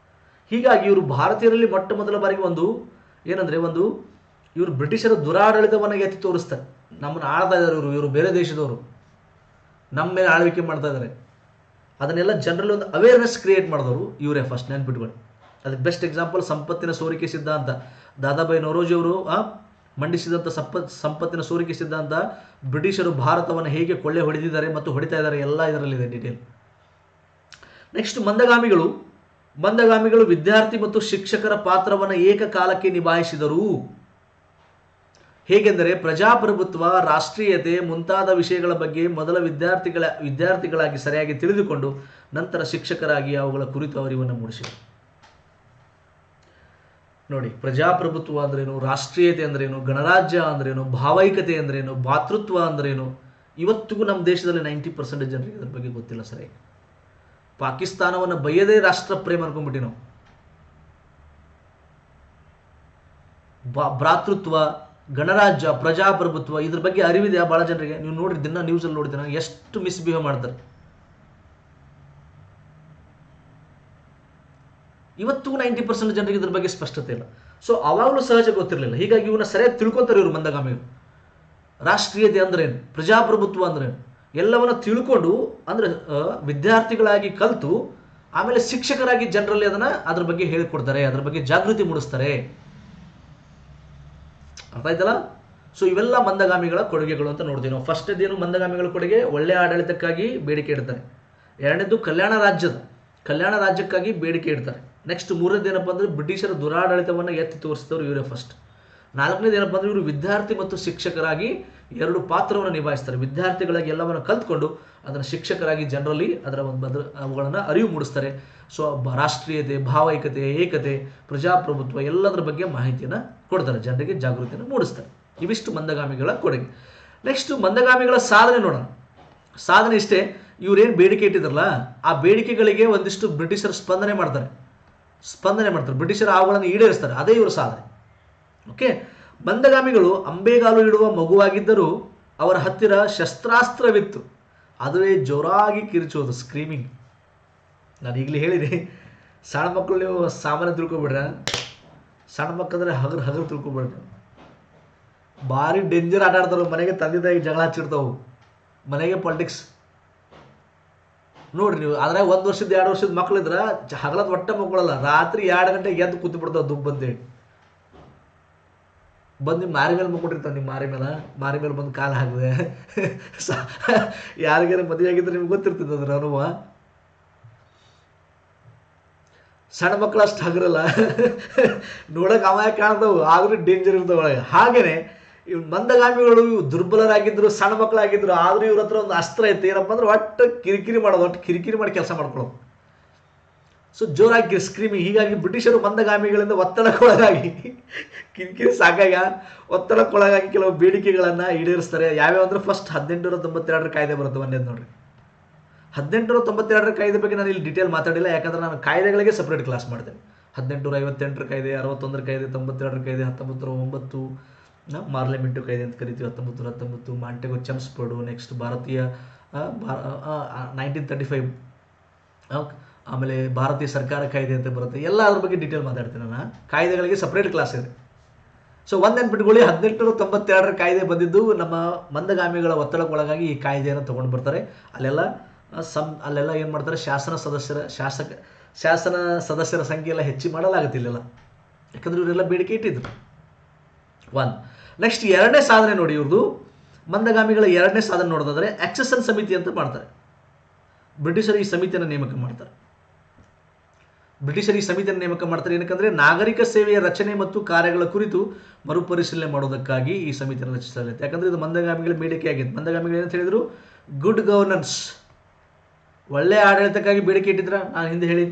ಹೀಗಾಗಿ ಇವರು ಭಾರತೀಯರಲ್ಲಿ ಮೊಟ್ಟ ಮೊದಲ ಬಾರಿಗೆ ಇವರು ಬ್ರಿಟಿಷರ ದುರಾಡಳಿತವನ್ನು ಎತ್ತಿ ತೋರಿಸ್ತಾರೆ. ನಮ್ಮನ್ನು ಆಳ್ತಾ ಇದ್ದಾರೆ ಇವರು ಬೇರೆ ದೇಶದವರು, ನಮ್ಮ ಮೇಲೆ ಆಳ್ವಿಕೆ ಮಾಡ್ತಾ ಇದ್ದಾರೆ. ಅದನ್ನೆಲ್ಲ ಜನರಲ್ಲಿ ಒಂದು ಅವೇರ್ನೆಸ್ ಕ್ರಿಯೇಟ್ ಮಾಡಿದವರು ಇವರೇ. ಫಸ್ಟ್ ನೆನ್ಪಿಟ್ಕೊಂಡು, ಅದಕ್ಕೆ ಬೆಸ್ಟ್ ಎಕ್ಸಾಂಪಲ್ ಸಂಪತ್ತಿನ ಸೋರಿಕೆ ಸಿದ್ಧಾಂತ. ದಾದಾಬಾಯಿ ನವರೋಜಿ ಅವರು ಮಂಡಿಸಿದಂಥ ಸಂಪತ್ತಿನ ಸೋರಿಕೆ ಸಿದ್ಧಾಂತ. ಬ್ರಿಟಿಷರು ಭಾರತವನ್ನು ಹೇಗೆ ಕೊಳ್ಳೆ ಹೊಡೆದಿದ್ದಾರೆ ಮತ್ತು ಹೊಡಿತಾ ಇದ್ದಾರೆ, ಎಲ್ಲ ಇದರಲ್ಲಿದೆ ಡೀಟೇಲ್. ನೆಕ್ಸ್ಟ್ ಮಂದಗಾಮಿಗಳು ವಿದ್ಯಾರ್ಥಿ ಮತ್ತು ಶಿಕ್ಷಕರ ಪಾತ್ರವನ್ನು ಏಕಕಾಲಕ್ಕೆ ನಿಭಾಯಿಸಿದರು. ಹೇಗೆಂದರೆ ಪ್ರಜಾಪ್ರಭುತ್ವ, ರಾಷ್ಟ್ರೀಯತೆ ಮುಂತಾದ ವಿಷಯಗಳ ಬಗ್ಗೆ ಮೊದಲ ವಿದ್ಯಾರ್ಥಿಗಳಾಗಿ ಸರಿಯಾಗಿ ತಿಳಿದುಕೊಂಡು ನಂತರ ಶಿಕ್ಷಕರಾಗಿ ಅವುಗಳ ಕುರಿತು ಅರಿವನ್ನು ಮೂಡಿಸಿದರು. ನೋಡಿ, ಪ್ರಜಾಪ್ರಭುತ್ವ ಅಂದ್ರೇನು, ರಾಷ್ಟ್ರೀಯತೆ ಅಂದ್ರೇನು, ಗಣರಾಜ್ಯ ಅಂದ್ರೇನು, ಭಾವೈಕ್ಯತೆ ಅಂದ್ರೇನು, ಭಾತೃತ್ವ ಅಂದ್ರೇನು, ಇವತ್ತಿಗೂ ನಮ್ಮ ದೇಶದಲ್ಲಿ 90% ಜನರಿಗೆ ಇದ್ರ ಬಗ್ಗೆ ಗೊತ್ತಿಲ್ಲ ಸರಿಯಾಗಿ. ಪಾಕಿಸ್ತಾನವನ್ನು ಬಯ್ಯದೇ ರಾಷ್ಟ್ರ ಪ್ರೇಮ ಅನ್ಕೊಂಡ್ಬಿಟ್ಟು ನಾವು. ಭ್ರಾತೃತ್ವ, ಗಣರಾಜ್ಯ, ಪ್ರಜಾಪ್ರಭುತ್ವ, ಇದ್ರ ಬಗ್ಗೆ ಅರಿವಿದೆಯಾ ಬಹಳ ಜನರಿಗೆ? ನೀವು ನೋಡ್ರಿ, ದಿನ ನ್ಯೂಸಲ್ಲಿ ನೋಡ್ತೀರ ಎಷ್ಟು ಮಿಸ್ಬಿಹೇವ್ ಮಾಡ್ತಾರೆ. ಇವತ್ತಿಗೂ 90% ಜನರಿಗೆ ಇದ್ರ ಬಗ್ಗೆ ಸ್ಪಷ್ಟತೆ ಇಲ್ಲ. ಸೊ ಅವಾಗಲೂ ಸಹಜ ಗೊತ್ತಿರಲಿಲ್ಲ. ಹೀಗಾಗಿ ಇವನ್ನ ಸರಿಯಾಗಿ ತಿಳ್ಕೊತಾರೆ ಇವರು ಮಂದಗಾಮಿಗಳು. ರಾಷ್ಟ್ರೀಯತೆ ಅಂದ್ರೇನು, ಪ್ರಜಾಪ್ರಭುತ್ವ ಅಂದ್ರೇನು, ಎಲ್ಲವನ್ನ ತಿಳ್ಕೊಂಡು ವಿದ್ಯಾರ್ಥಿಗಳಾಗಿ ಕಲಿತು ಆಮೇಲೆ ಶಿಕ್ಷಕರಾಗಿ ಜನರಲ್ಲಿ ಅದ್ರ ಬಗ್ಗೆ ಹೇಳಿಕೊಡ್ತಾರೆ, ಅದ್ರ ಬಗ್ಗೆ ಜಾಗೃತಿ ಮೂಡಿಸ್ತಾರೆ. ಅರ್ಥ ಆಯ್ತಲ್ಲ? ಸೊ ಇವೆಲ್ಲ ಮಂದಗಾಮಿಗಳ ಕೊಡುಗೆಗಳು ಅಂತ ನೋಡ್ತೀವಿ ನಾವು. ಫಸ್ಟ್ದೇನು ಮಂದಗಾಮಿಗಳ ಕೊಡುಗೆ, ಒಳ್ಳೆ ಆಡಳಿತಕ್ಕಾಗಿ ಬೇಡಿಕೆ ಇಡ್ತಾರೆ. ಎರಡನೇದು ಕಲ್ಯಾಣ ರಾಜ್ಯಕ್ಕಾಗಿ ಬೇಡಿಕೆ ಇಡ್ತಾರೆ. ನೆಕ್ಸ್ಟ್ ಮೂರನೇದು ಏನಪ್ಪ ಅಂದ್ರೆ ಬ್ರಿಟಿಷರ ದುರಾಡಳಿತವನ್ನು ಎತ್ತಿ ತೋರಿಸಿದವರು ಇವರೇ ಫಸ್ಟ್. ನಾಲ್ಕನೇದು ಏನಪ್ಪ ಅಂದ್ರೆ ಇವರು ವಿದ್ಯಾರ್ಥಿ ಮತ್ತು ಶಿಕ್ಷಕರಾಗಿ ಎರಡು ಪಾತ್ರವನ್ನು ನಿಭಾಯಿಸ್ತಾರೆ. ವಿದ್ಯಾರ್ಥಿಗಳಾಗಿ ಎಲ್ಲವನ್ನು ಕಲ್ತ್ಕೊಂಡು ಅದನ್ನು ಶಿಕ್ಷಕರಾಗಿ ಜನರಲ್ಲಿ ಅವುಗಳನ್ನು ಅರಿವು ಮೂಡಿಸ್ತಾರೆ. ಸೊ ರಾಷ್ಟ್ರೀಯತೆ, ಭಾವೈಕ್ಯತೆ, ಏಕತೆ, ಪ್ರಜಾಪ್ರಭುತ್ವ ಎಲ್ಲದರ ಬಗ್ಗೆ ಮಾಹಿತಿಯನ್ನು ಕೊಡ್ತಾರೆ, ಜನರಿಗೆ ಜಾಗೃತಿಯನ್ನು ಮೂಡಿಸ್ತಾರೆ. ಇವಿಷ್ಟು ಮಂದಗಾಮಿಗಳ ಕೊಡುಗೆ. ನೆಕ್ಸ್ಟ್ ಮಂದಗಾಮಿಗಳ ಸಾಧನೆ ನೋಡೋಣ. ಸಾಧನೆ ಇಷ್ಟೇ, ಇವ್ರೇನು ಬೇಡಿಕೆ ಇಟ್ಟಿದ್ರಲ್ಲ ಆ ಬೇಡಿಕೆಗಳಿಗೆ ಒಂದಿಷ್ಟು ಬ್ರಿಟಿಷರು ಸ್ಪಂದನೆ ಮಾಡ್ತಾರೆ. ಬ್ರಿಟಿಷರು ಅವುಗಳನ್ನು ಈಡೇರಿಸ್ತಾರೆ. ಅದೇ ಇವರ ಸಾಧನೆ. ಓಕೆ, ಮಂದಗಾಮಿಗಳು ಅಂಬೆಗಾಲು ಇಡುವ ಮಗುವಾಗಿದ್ದರೂ ಅವರ ಹತ್ತಿರ ಶಸ್ತ್ರಾಸ್ತ್ರವಿತ್ತು. ಅದುವೇ ಜೋರಾಗಿ ಕಿರಿಚೋದು, ಸ್ಕ್ರೀಮಿಂಗ್. ನಾನು ಈಗಲೇ ಹೇಳಿದೆ, ಸಣ್ಣ ಮಕ್ಕಳು ನೀವು ಸಾಮಾನ್ಯ ತಿಳ್ಕೊಬಿಡ್ರ, ಸಣ್ಣ ಮಕ್ಕಳಂದ್ರೆ ಹಗರು ತಿಳ್ಕೊಬಿಡ್ರಿ. ಭಾರಿ ಡೇಂಜರ್ ಆಟ ಆಡ್ತಾರೆ. ಮನೆಗೆ ತಂದೆ ತಾಯಿ ಜಗಳ ಹಚ್ಚಿರ್ತಾವೆ, ಮನೆಗೆ ಪಾಲಿಟಿಕ್ಸ್ ನೋಡ್ರಿ ನೀವು. ಅದ್ರಾಗ 1 ವರ್ಷದ 2 ವರ್ಷದ ಮಕ್ಳಿದ್ರೆ ಹಗಲದ ಒಟ್ಟ ಮಕ್ಕಳಲ್ಲ, ರಾತ್ರಿ 2 ಗಂಟೆಗೆ ಎದ್ದು ಕೂತು ಬಿಡ್ತಾವೆ ದುಬ್ಬ ಅಂತೇಳಿ. ಬಂದು ನಿಮ್ಮ ಮಾರಿ ಮೇಲೆ ಮಕ್ಕೊಂಡಿರ್ತಾವೆ. ನಿಮ್ಮ ಮಾರಿ ಮೇಲೆ ಬಂದು ಕಾಲು ಹಾಕಿದೆ. ಯಾರಿಗಾರ ಮದುವೆ ಆಗಿದ್ರೆ ನಿಮ್ಗೆ ಗೊತ್ತಿರ್ತದೆ ಅದ್ರ ಅನುಭವ. ಸಣ್ಣ ಮಕ್ಕಳು ಅಷ್ಟು ಹಗರಲ್ಲ, ನೋಡಕ್ಕೆ ಅಮಾಯ ಕಾಣ್ತಾವು, ಆದ್ರೂ ಡೇಂಜರ್ ಇರ್ತಾವ ಒಳಗೆ. ಹಾಗೇನೆ ಇವ್ ಮಂದಗಾಮಿಗಳು ದುರ್ಬಲರಾಗಿದ್ರು, ಸಣ್ಣ ಮಕ್ಕಳಾಗಿದ್ರು, ಆದ್ರೂ ಇವ್ರ ಹತ್ರ ಒಂದು ಅಸ್ತ್ರ ಐತೆ. ಏನಪ್ಪ ಅಂದ್ರೆ ಒಟ್ಟು ಕಿರಿಕಿರಿ ಮಾಡೋದು, ಒಟ್ಟು ಕಿರಿಕಿರಿ ಮಾಡಿ ಕೆಲಸ ಮಾಡ್ಕೊಳ್ಳೋದು. ಸೊ ಜೋರಾಗಿ ಸ್ಕ್ರೀಮಿಂಗ್. ಹೀಗಾಗಿ ಬ್ರಿಟಿಷರು ಮಂದಗಾಮಿಗಳಿಂದ ಒತ್ತಡಕ್ಕೊಳಗಾಗಿ, ಕಿರಿಕಿರಿ ಸಾಕಾಗ ಒತ್ತಡಕ್ಕೊಳಗಾಗಿ ಕೆಲವು ಬೇಡಿಕೆಗಳನ್ನು ಈಡೇರಿಸ್ತಾರೆ. ಯಾವ್ಯಾವ ಅಂದ್ರೆ ಫಸ್ಟ್ 1892 ಕಾಯ್ದೆ ಬರುತ್ತೆ. ಒಂದೇದು ನೋಡ್ರಿ, 1892 ಕಾಯ್ದೆ ಬಗ್ಗೆ ನಾನು ಇಲ್ಲಿ ಡೀಟೇಲ್ ಮಾತಾಡಿಲ್ಲ, ಯಾಕಂದ್ರೆ ನಾನು ಕಾಯ್ದೆಗಳಿಗೆ ಸಪ್ರೇಟ್ ಕ್ಲಾಸ್ ಮಾಡ್ತೇನೆ. 1858 ಕಾಯ್ದೆ, 61 ಕಾಯ್ದೆ, 92 ಕಾಯ್ದೆ, 1909 ಮಾರ್ಲೆಮೆಂಟು ಕಾಯ್ದೆ ಅಂತ ಕರಿತೀವಿ, 1919 ಮಾಂಟೆಗೊ ಚೆಮ್ಸ್ಫರ್ಡು, ನೆಕ್ಸ್ಟ್ ಭಾರತೀಯ 1935, ಆಮೇಲೆ ಭಾರತೀಯ ಸರ್ಕಾರ ಕಾಯ್ದೆ ಅಂತ ಬರುತ್ತೆ. ಎಲ್ಲ ಅದ್ರ ಬಗ್ಗೆ ಡೀಟೇಲ್ ಮಾತಾಡ್ತೀನಿ ನಾನು. ಕಾಯ್ದೆಗಳಿಗೆ ಸಪ್ರೇಟ್ ಕ್ಲಾಸ್ ಇದೆ. ಸೊ ನೆನ್ಪಿಟ್ಕೊಳ್ಳಿ, 1892 ಕಾಯ್ದೆ ಬಂದಿದ್ದು ನಮ್ಮ ಮಂದಗಾಮಿಗಳ ಒತ್ತಡಕ್ಕೊಳಗಾಗಿ ಈ ಕಾಯ್ದೆಯನ್ನು ತಗೊಂಡು ಬರ್ತಾರೆ. ಅಲ್ಲೆಲ್ಲ ಏನು ಮಾಡ್ತಾರೆ, ಶಾಸನ ಸದಸ್ಯರ ಸಂಖ್ಯೆ ಎಲ್ಲ ಹೆಚ್ಚು ಮಾಡಲಾಗುತ್ತಿಲ್ಲ, ಯಾಕಂದ್ರೆ ಇವರೆಲ್ಲ ಬೇಡಿಕೆ ಇಟ್ಟಿದ್ರು. ನೆಕ್ಸ್ಟ್ 2ನೇ ಸಾಧನೆ ನೋಡಿ ಇವ್ರದ್ದು. ಮಂದಗಾಮಿಗಳ 2ನೇ ಸಾಧನೆ ನೋಡೋದಾದ್ರೆ ಆಕ್ಸೆಷನ್ ಸಮಿತಿ ಅಂತ ಮಾಡ್ತಾರೆ. ಬ್ರಿಟಿಷರು ಈ ಸಮಿತಿಯನ್ನು ನೇಮಕ ಮಾಡ್ತಾರೆ. ಏನಕ್ಕಂದ್ರೆ ನಾಗರಿಕ ಸೇವೆಯ ರಚನೆ ಮತ್ತು ಕಾರ್ಯಗಳ ಕುರಿತು ಮರುಪರಿಶೀಲನೆ ಮಾಡೋದಕ್ಕಾಗಿ ಈ ಸಮಿತಿಯನ್ನು ರಚಿಸಲಾಯಿತು. ಯಾಕಂದ್ರೆ ಇದು ಮಂದಗಾಮಿಗಳ ಬೇಡಿಕೆ ಆಗಿತ್ತು. ಮಂದಗಾಮಿಗಳು ಏನಂತ ಹೇಳಿದ್ರು, ಗುಡ್ ಗವರ್ನೆನ್ಸ್, ಒಳ್ಳೆಯ ಆಡಳಿತಕ್ಕಾಗಿ ಬೇಡಿಕೆ ಇಟ್ಟಿದ್ರ, ನಾನು ಹಿಂದೆ ಹೇಳಿ.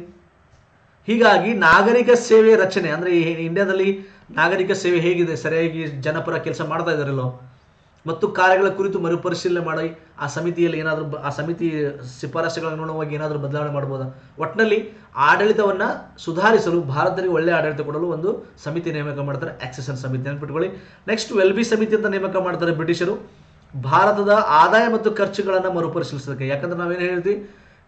ಹೀಗಾಗಿ ನಾಗರಿಕ ಸೇವೆಯ ರಚನೆ ಅಂದ್ರೆ ಇಂಡಿಯಾದಲ್ಲಿ ನಾಗರಿಕ ಸೇವೆ ಹೇಗಿದೆ, ಸರಿಯಾಗಿ ಜನಪರ ಕೆಲಸ ಮಾಡ್ತಾ ಇದ್ದಾರಲ್ಲೋ, ಮತ್ತು ಕಾರ್ಯಗಳ ಕುರಿತು ಮರುಪರಿಶೀಲನೆ ಮಾಡಿ ಆ ಸಮಿತಿಯಲ್ಲಿ ಏನಾದರೂ ಆ ಸಮಿತಿ ಶಿಫಾರಸುಗಳನ್ನು ನೋಡುವಾಗ ಏನಾದರೂ ಬದಲಾವಣೆ ಮಾಡ್ಬೋದಾ, ಒಟ್ಟಿನಲ್ಲಿ ಆಡಳಿತವನ್ನು ಸುಧಾರಿಸಲು, ಭಾರತದಲ್ಲಿ ಒಳ್ಳೆಯ ಆಡಳಿತ ಕೊಡಲು ಒಂದು ಸಮಿತಿ ನೇಮಕ ಮಾಡ್ತಾರೆ, ಆಕ್ಸೆಷನ್ ಸಮಿತಿ ನೆನಪಿಟ್ಕೊಳ್ಳಿ. ನೆಕ್ಸ್ಟ್ ವೆಲ್ಬಿ ಸಮಿತಿ ಅಂತ ನೇಮಕ ಮಾಡ್ತಾರೆ ಬ್ರಿಟಿಷರು, ಭಾರತದ ಆದಾಯ ಮತ್ತು ಖರ್ಚುಗಳನ್ನು ಮರುಪರಿಶೀಲಿಸೋದಕ್ಕೆ. ಯಾಕಂದ್ರೆ ನಾವೇನು ಹೇಳ್ತೀವಿ,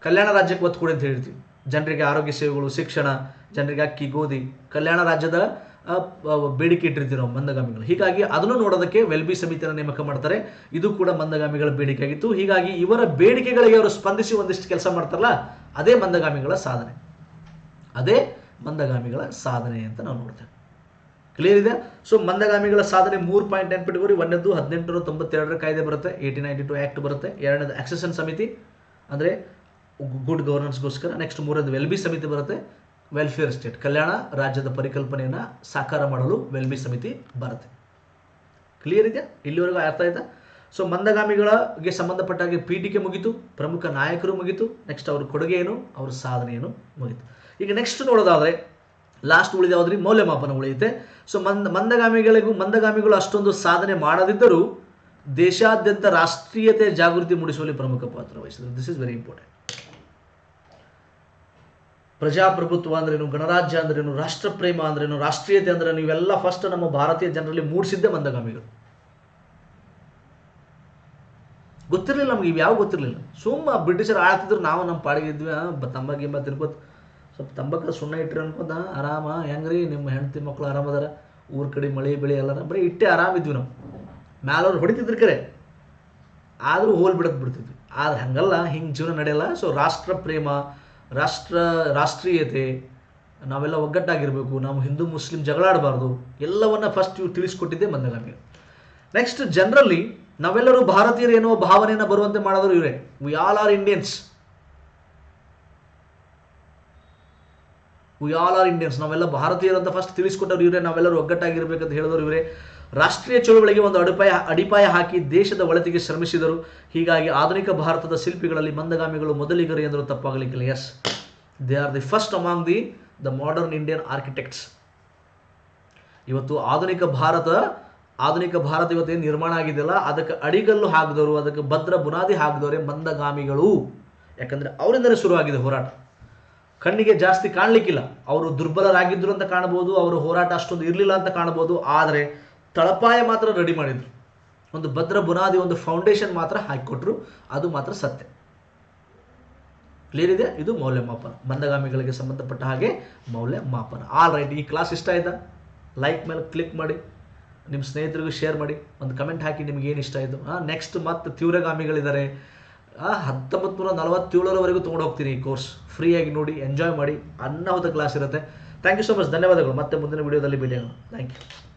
ಕಲ್ಯಾಣ ರಾಜ್ಯಕ್ಕೆ ಒತ್ತು ಕೊಡಿ ಅಂತ ಹೇಳ್ತೀವಿ. ಜನರಿಗೆ ಆರೋಗ್ಯ ಸೇವೆಗಳು, ಶಿಕ್ಷಣ, ಜನರಿಗೆ ಅಕ್ಕಿ, ಗೋಧಿ, ಕಲ್ಯಾಣ ರಾಜ್ಯದ ಬೇಡಿಕೆ ಇಟ್ಟಿರ್ತೀವಿ ನಾವು ಮಂದಗಾಮಿಗಳು. ಹೀಗಾಗಿ ಅದನ್ನು ನೋಡೋದಕ್ಕೆ ವೆಲ್ಬಿ ಸಮಿತಿಯನ್ನು ನೇಮಕ ಮಾಡ್ತಾರೆ. ಇದು ಕೂಡ ಮಂದಗಾಮಿಗಳ ಬೇಡಿಕೆ ಆಗಿತ್ತು. ಹೀಗಾಗಿ ಇವರ ಬೇಡಿಕೆಗಳಿಗೆ ಅವರು ಸ್ಪಂದಿಸಿ ಒಂದಿಷ್ಟು ಕೆಲಸ ಮಾಡ್ತಾರಲ್ಲ, ಅದೇ ಮಂದಗಾಮಿಗಳ ಸಾಧನೆ ಅಂತ ನಾವು ನೋಡ್ತೇವೆ. ಕ್ಲಿಯರ್ ಇದೆ? ಸೊ ಮಂದಗಾಮಿಗಳ ಸಾಧನೆ 3 ಪಾಯಿಂಟ್ ನೆನ್ಪಿಟ್ಕೋರಿ. 1ನೇದು 1892 ಕಾಯ್ದೆ ಬರುತ್ತೆ, 1892 ಆಕ್ಟ್ ಬರುತ್ತೆ. 2ನೇದು ಆಕ್ಸೆಷನ್ ಸಮಿತಿ ಅಂದ್ರೆ ಗುಡ್ ಗವರ್ನೆನ್ಸ್ಗೋಸ್ಕರ. ನೆಕ್ಸ್ಟ್ 3ನೇದು ವೆಲ್ಬಿ ಸಮಿತಿ ಬರುತ್ತೆ, ವೆಲ್ಫೇರ್ ಸ್ಟೇಟ್, ಕಲ್ಯಾಣ ರಾಜ್ಯದ ಪರಿಕಲ್ಪನೆಯನ್ನು ಸಾಕಾರ ಮಾಡಲು ವೆಲ್ಬಿ ಸಮಿತಿ ಬರುತ್ತೆ. ಕ್ಲಿಯರ್ ಇದೆಯಾ? ಇಲ್ಲಿವರೆಗೂ ಅರ್ಥ ಆಯ್ತಾ? ಸೊ ಮಂದಗಾಮಿಗಳಿಗೆ ಸಂಬಂಧಪಟ್ಟ ಹಾಗೆ ಪೀಠಿಕೆ ಮುಗಿತು, ಪ್ರಮುಖ ನಾಯಕರು ಮುಗಿತು, ನೆಕ್ಸ್ಟ್ ಅವ್ರ ಕೊಡುಗೆ ಏನು, ಅವ್ರ ಸಾಧನೆ ಏನು ಮುಗಿತು. ಈಗ ನೆಕ್ಸ್ಟ್ ನೋಡೋದಾದ್ರೆ ಲಾಸ್ಟ್ ಉಳಿದ ಯಾವ್ದ್ರಿ, ಮೌಲ್ಯಮಾಪನ ಉಳಿಯುತ್ತೆ. ಸೊ ಮಂದಗಾಮಿಗಳು ಅಷ್ಟೊಂದು ಸಾಧನೆ ಮಾಡದಿದ್ದರೂ ದೇಶಾದ್ಯಂತ ರಾಷ್ಟ್ರೀಯತೆ ಜಾಗೃತಿ ಮೂಡಿಸುವಲ್ಲಿ ಪ್ರಮುಖ ಪಾತ್ರ ವಹಿಸಿದರು. This is very important. ಪ್ರಜಾಪ್ರಭುತ್ವ ಅಂದ್ರೇನು, ಗಣರಾಜ್ಯ ಅಂದ್ರೇನು, ರಾಷ್ಟ್ರ ಪ್ರೇಮ ಅಂದ್ರೇನು, ರಾಷ್ಟ್ರೀಯತೆ ಅಂದ್ರೇನು, ಇವೆಲ್ಲ ಫಸ್ಟ್ ನಮ್ಮ ಭಾರತೀಯ ಜನರಲ್ಲಿ ಮೂಡಿಸಿದ್ದೇ ಮಂದಗಾಮಿಗಳು. ಗೊತ್ತಿರಲಿಲ್ಲ ನಮ್ಗೆ, ಇವು ಯಾವ ಗೊತ್ತಿರಲಿಲ್ಲ. ಸುಮ್ಮ ಬ್ರಿಟಿಷರು ಆಳ್ತಿದ್ರು, ನಾವು ನಮ್ಮ ಪಾಡಿಗೆ ಇದ್ವಿ, ತಂಬಾಗಿಂಬ ತಿನ್ಕೋತ ಸ್ವಲ್ಪ ತಂಬಾಕ ಸುಣ್ಣ ಇಟ್ರಿ ಅನ್ಕೋತ ಆರಾಮ. ಹೆಂಗ್ರಿ ನಿಮ್ಮ ಹೆಂಡತಿ ಮಕ್ಕಳು ಆರಾಮದಾರ, ಊರ ಕಡೆ ಮಳೆ ಬೆಳೆ ಎಲ್ಲಾರ ಬರೀ ಇಟ್ಟೆ ಆರಾಮಿದ್ವಿ ನಾವು. ಮ್ಯಾಲವ್ರು ಹೊಡಿತಿದ್ರು ಕರೆ, ಆದರೂ ಬಿಡ್ತಿದ್ವಿ. ಆದ್ರೆ ಹಂಗಲ್ಲ, ಹಿಂಗೆ ಜೀವನ ನಡೆಯಲ್ಲ. ಸೊ ರಾಷ್ಟ್ರ ಪ್ರೇಮ, ರಾಷ್ಟ್ರೀಯತೆ, ನಾವೆಲ್ಲ ಒಗ್ಗಟ್ಟಾಗಿರಬೇಕು, ನಾವು ಹಿಂದೂ ಮುಸ್ಲಿಂ ಜಗಳಾಡಬಾರ್ದು, ಎಲ್ಲವನ್ನ ಫಸ್ಟ್ ಇವು ತಿಳಿಸ್ಕೊಟ್ಟಿದ್ದೆ ಮಂದಗಾಮಿ. ನೆಕ್ಸ್ಟ್ ಜನರಲ್ಲಿ ನಾವೆಲ್ಲರೂ ಭಾರತೀಯರು ಎನ್ನುವ ಭಾವನೆಯನ್ನು ಬರುವಂತೆ ಮಾಡಿದ್ರು ಇವರೇ. ವಿ ಆಲ್ ಆರ್ ಇಂಡಿಯನ್ಸ್, ನಾವೆಲ್ಲ ಭಾರತೀಯರು ಅಂತ ಫಸ್ಟ್ ತಿಳಿಸ್ಕೊಟ್ಟವ್ರು ಇವರೇ. ನಾವೆಲ್ಲರೂ ಒಗ್ಗಟ್ಟಾಗಿರ್ಬೇಕಂತ ಹೇಳಿದವರು ಇವರೇ. ರಾಷ್ಟ್ರೀಯ ಚಳುವಳಿಗೆ ಒಂದು ಅಡಿಪಾಯ ಹಾಕಿ ದೇಶದ ಒಳತಿಗೆ ಶ್ರಮಿಸಿದರು. ಹೀಗಾಗಿ ಆಧುನಿಕ ಭಾರತದ ಶಿಲ್ಪಿಗಳಲ್ಲಿ ಮಂದಗಾಮಿಗಳು ಮೊದಲಿಗರು ಎಂದರೂ ತಪ್ಪಾಗಲಿಕ್ಕಿಲ್ಲ. Yes, they are the first among the modern Indian architects. ಇವತ್ತು ಆಧುನಿಕ ಭಾರತ ಇವತ್ತೇನು ನಿರ್ಮಾಣ ಆಗಿದೆಯಲ್ಲ, ಅದಕ್ಕೆ ಅಡಿಗಲ್ಲು ಹಾಕಿದವರು, ಅದಕ್ಕೆ ಭದ್ರ ಬುನಾದಿ ಹಾಕಿದವರೇ ಮಂದಗಾಮಿಗಳು. ಯಾಕಂದರೆ ಅವರಿಂದಲೇ ಶುರುವಾಗಿದೆ ಹೋರಾಟ. ಕಣ್ಣಿಗೆ ಜಾಸ್ತಿ ಕಾಣಲಿಕ್ಕಿಲ್ಲ, ಅವರು ದುರ್ಬಲರಾಗಿದ್ದರು ಅಂತ ಕಾಣ್ಬೋದು, ಅವರ ಹೋರಾಟ ಅಷ್ಟೊಂದು ಇರಲಿಲ್ಲ ಅಂತ ಕಾಣ್ಬೋದು, ಆದರೆ ತಳಪಾಯ ಮಾತ್ರ ರೆಡಿ ಮಾಡಿದರು, ಒಂದು ಭದ್ರ ಬುನಾದಿ, ಒಂದು ಫೌಂಡೇಶನ್ ಮಾತ್ರ ಹಾಕಿಕೊಟ್ರು. ಅದು ಮಾತ್ರ ಸತ್ಯ. ಕ್ಲಿಯರ್ ಇದೆ? ಇದು ಮೌಲ್ಯಮಾಪನ, ಮಂದಗಾಮಿಗಳಿಗೆ ಸಂಬಂಧಪಟ್ಟ ಹಾಗೆ ಮೌಲ್ಯಮಾಪನ. ಆಲ್ ರೈಟ್, ಈ ಕ್ಲಾಸ್ ಇಷ್ಟ ಆಯ್ತಾ? ಲೈಕ್ ಮೇಲೆ ಕ್ಲಿಕ್ ಮಾಡಿ, ನಿಮ್ಮ ಸ್ನೇಹಿತರಿಗೂ ಶೇರ್ ಮಾಡಿ, ಒಂದು ಕಮೆಂಟ್ ಹಾಕಿ ನಿಮ್ಗೆ ಏನು ಇಷ್ಟ ಆಯಿತು. ನೆಕ್ಸ್ಟ್ ಮತ್ತೆ ತೀವ್ರಗಾಮಿಗಳಿದ್ದಾರೆ, 1947ರವರೆಗೂ ತೊಗೊಂಡು ಹೋಗ್ತೀನಿ ಈ ಕೋರ್ಸ್. ಫ್ರೀಯಾಗಿ ನೋಡಿ, ಎಂಜಾಯ್ ಮಾಡಿ, ಅನ್ನಾಹುತ ಕ್ಲಾಸ್ ಇರುತ್ತೆ. ಥ್ಯಾಂಕ್ ಯು ಸೊ ಮಚ್, ಧನ್ಯವಾದಗಳು. ಮತ್ತೆ ಮುಂದಿನ ವಿಡಿಯೋದಲ್ಲಿ ಭೇಟಿಯಾಗೋಣ. Thank you.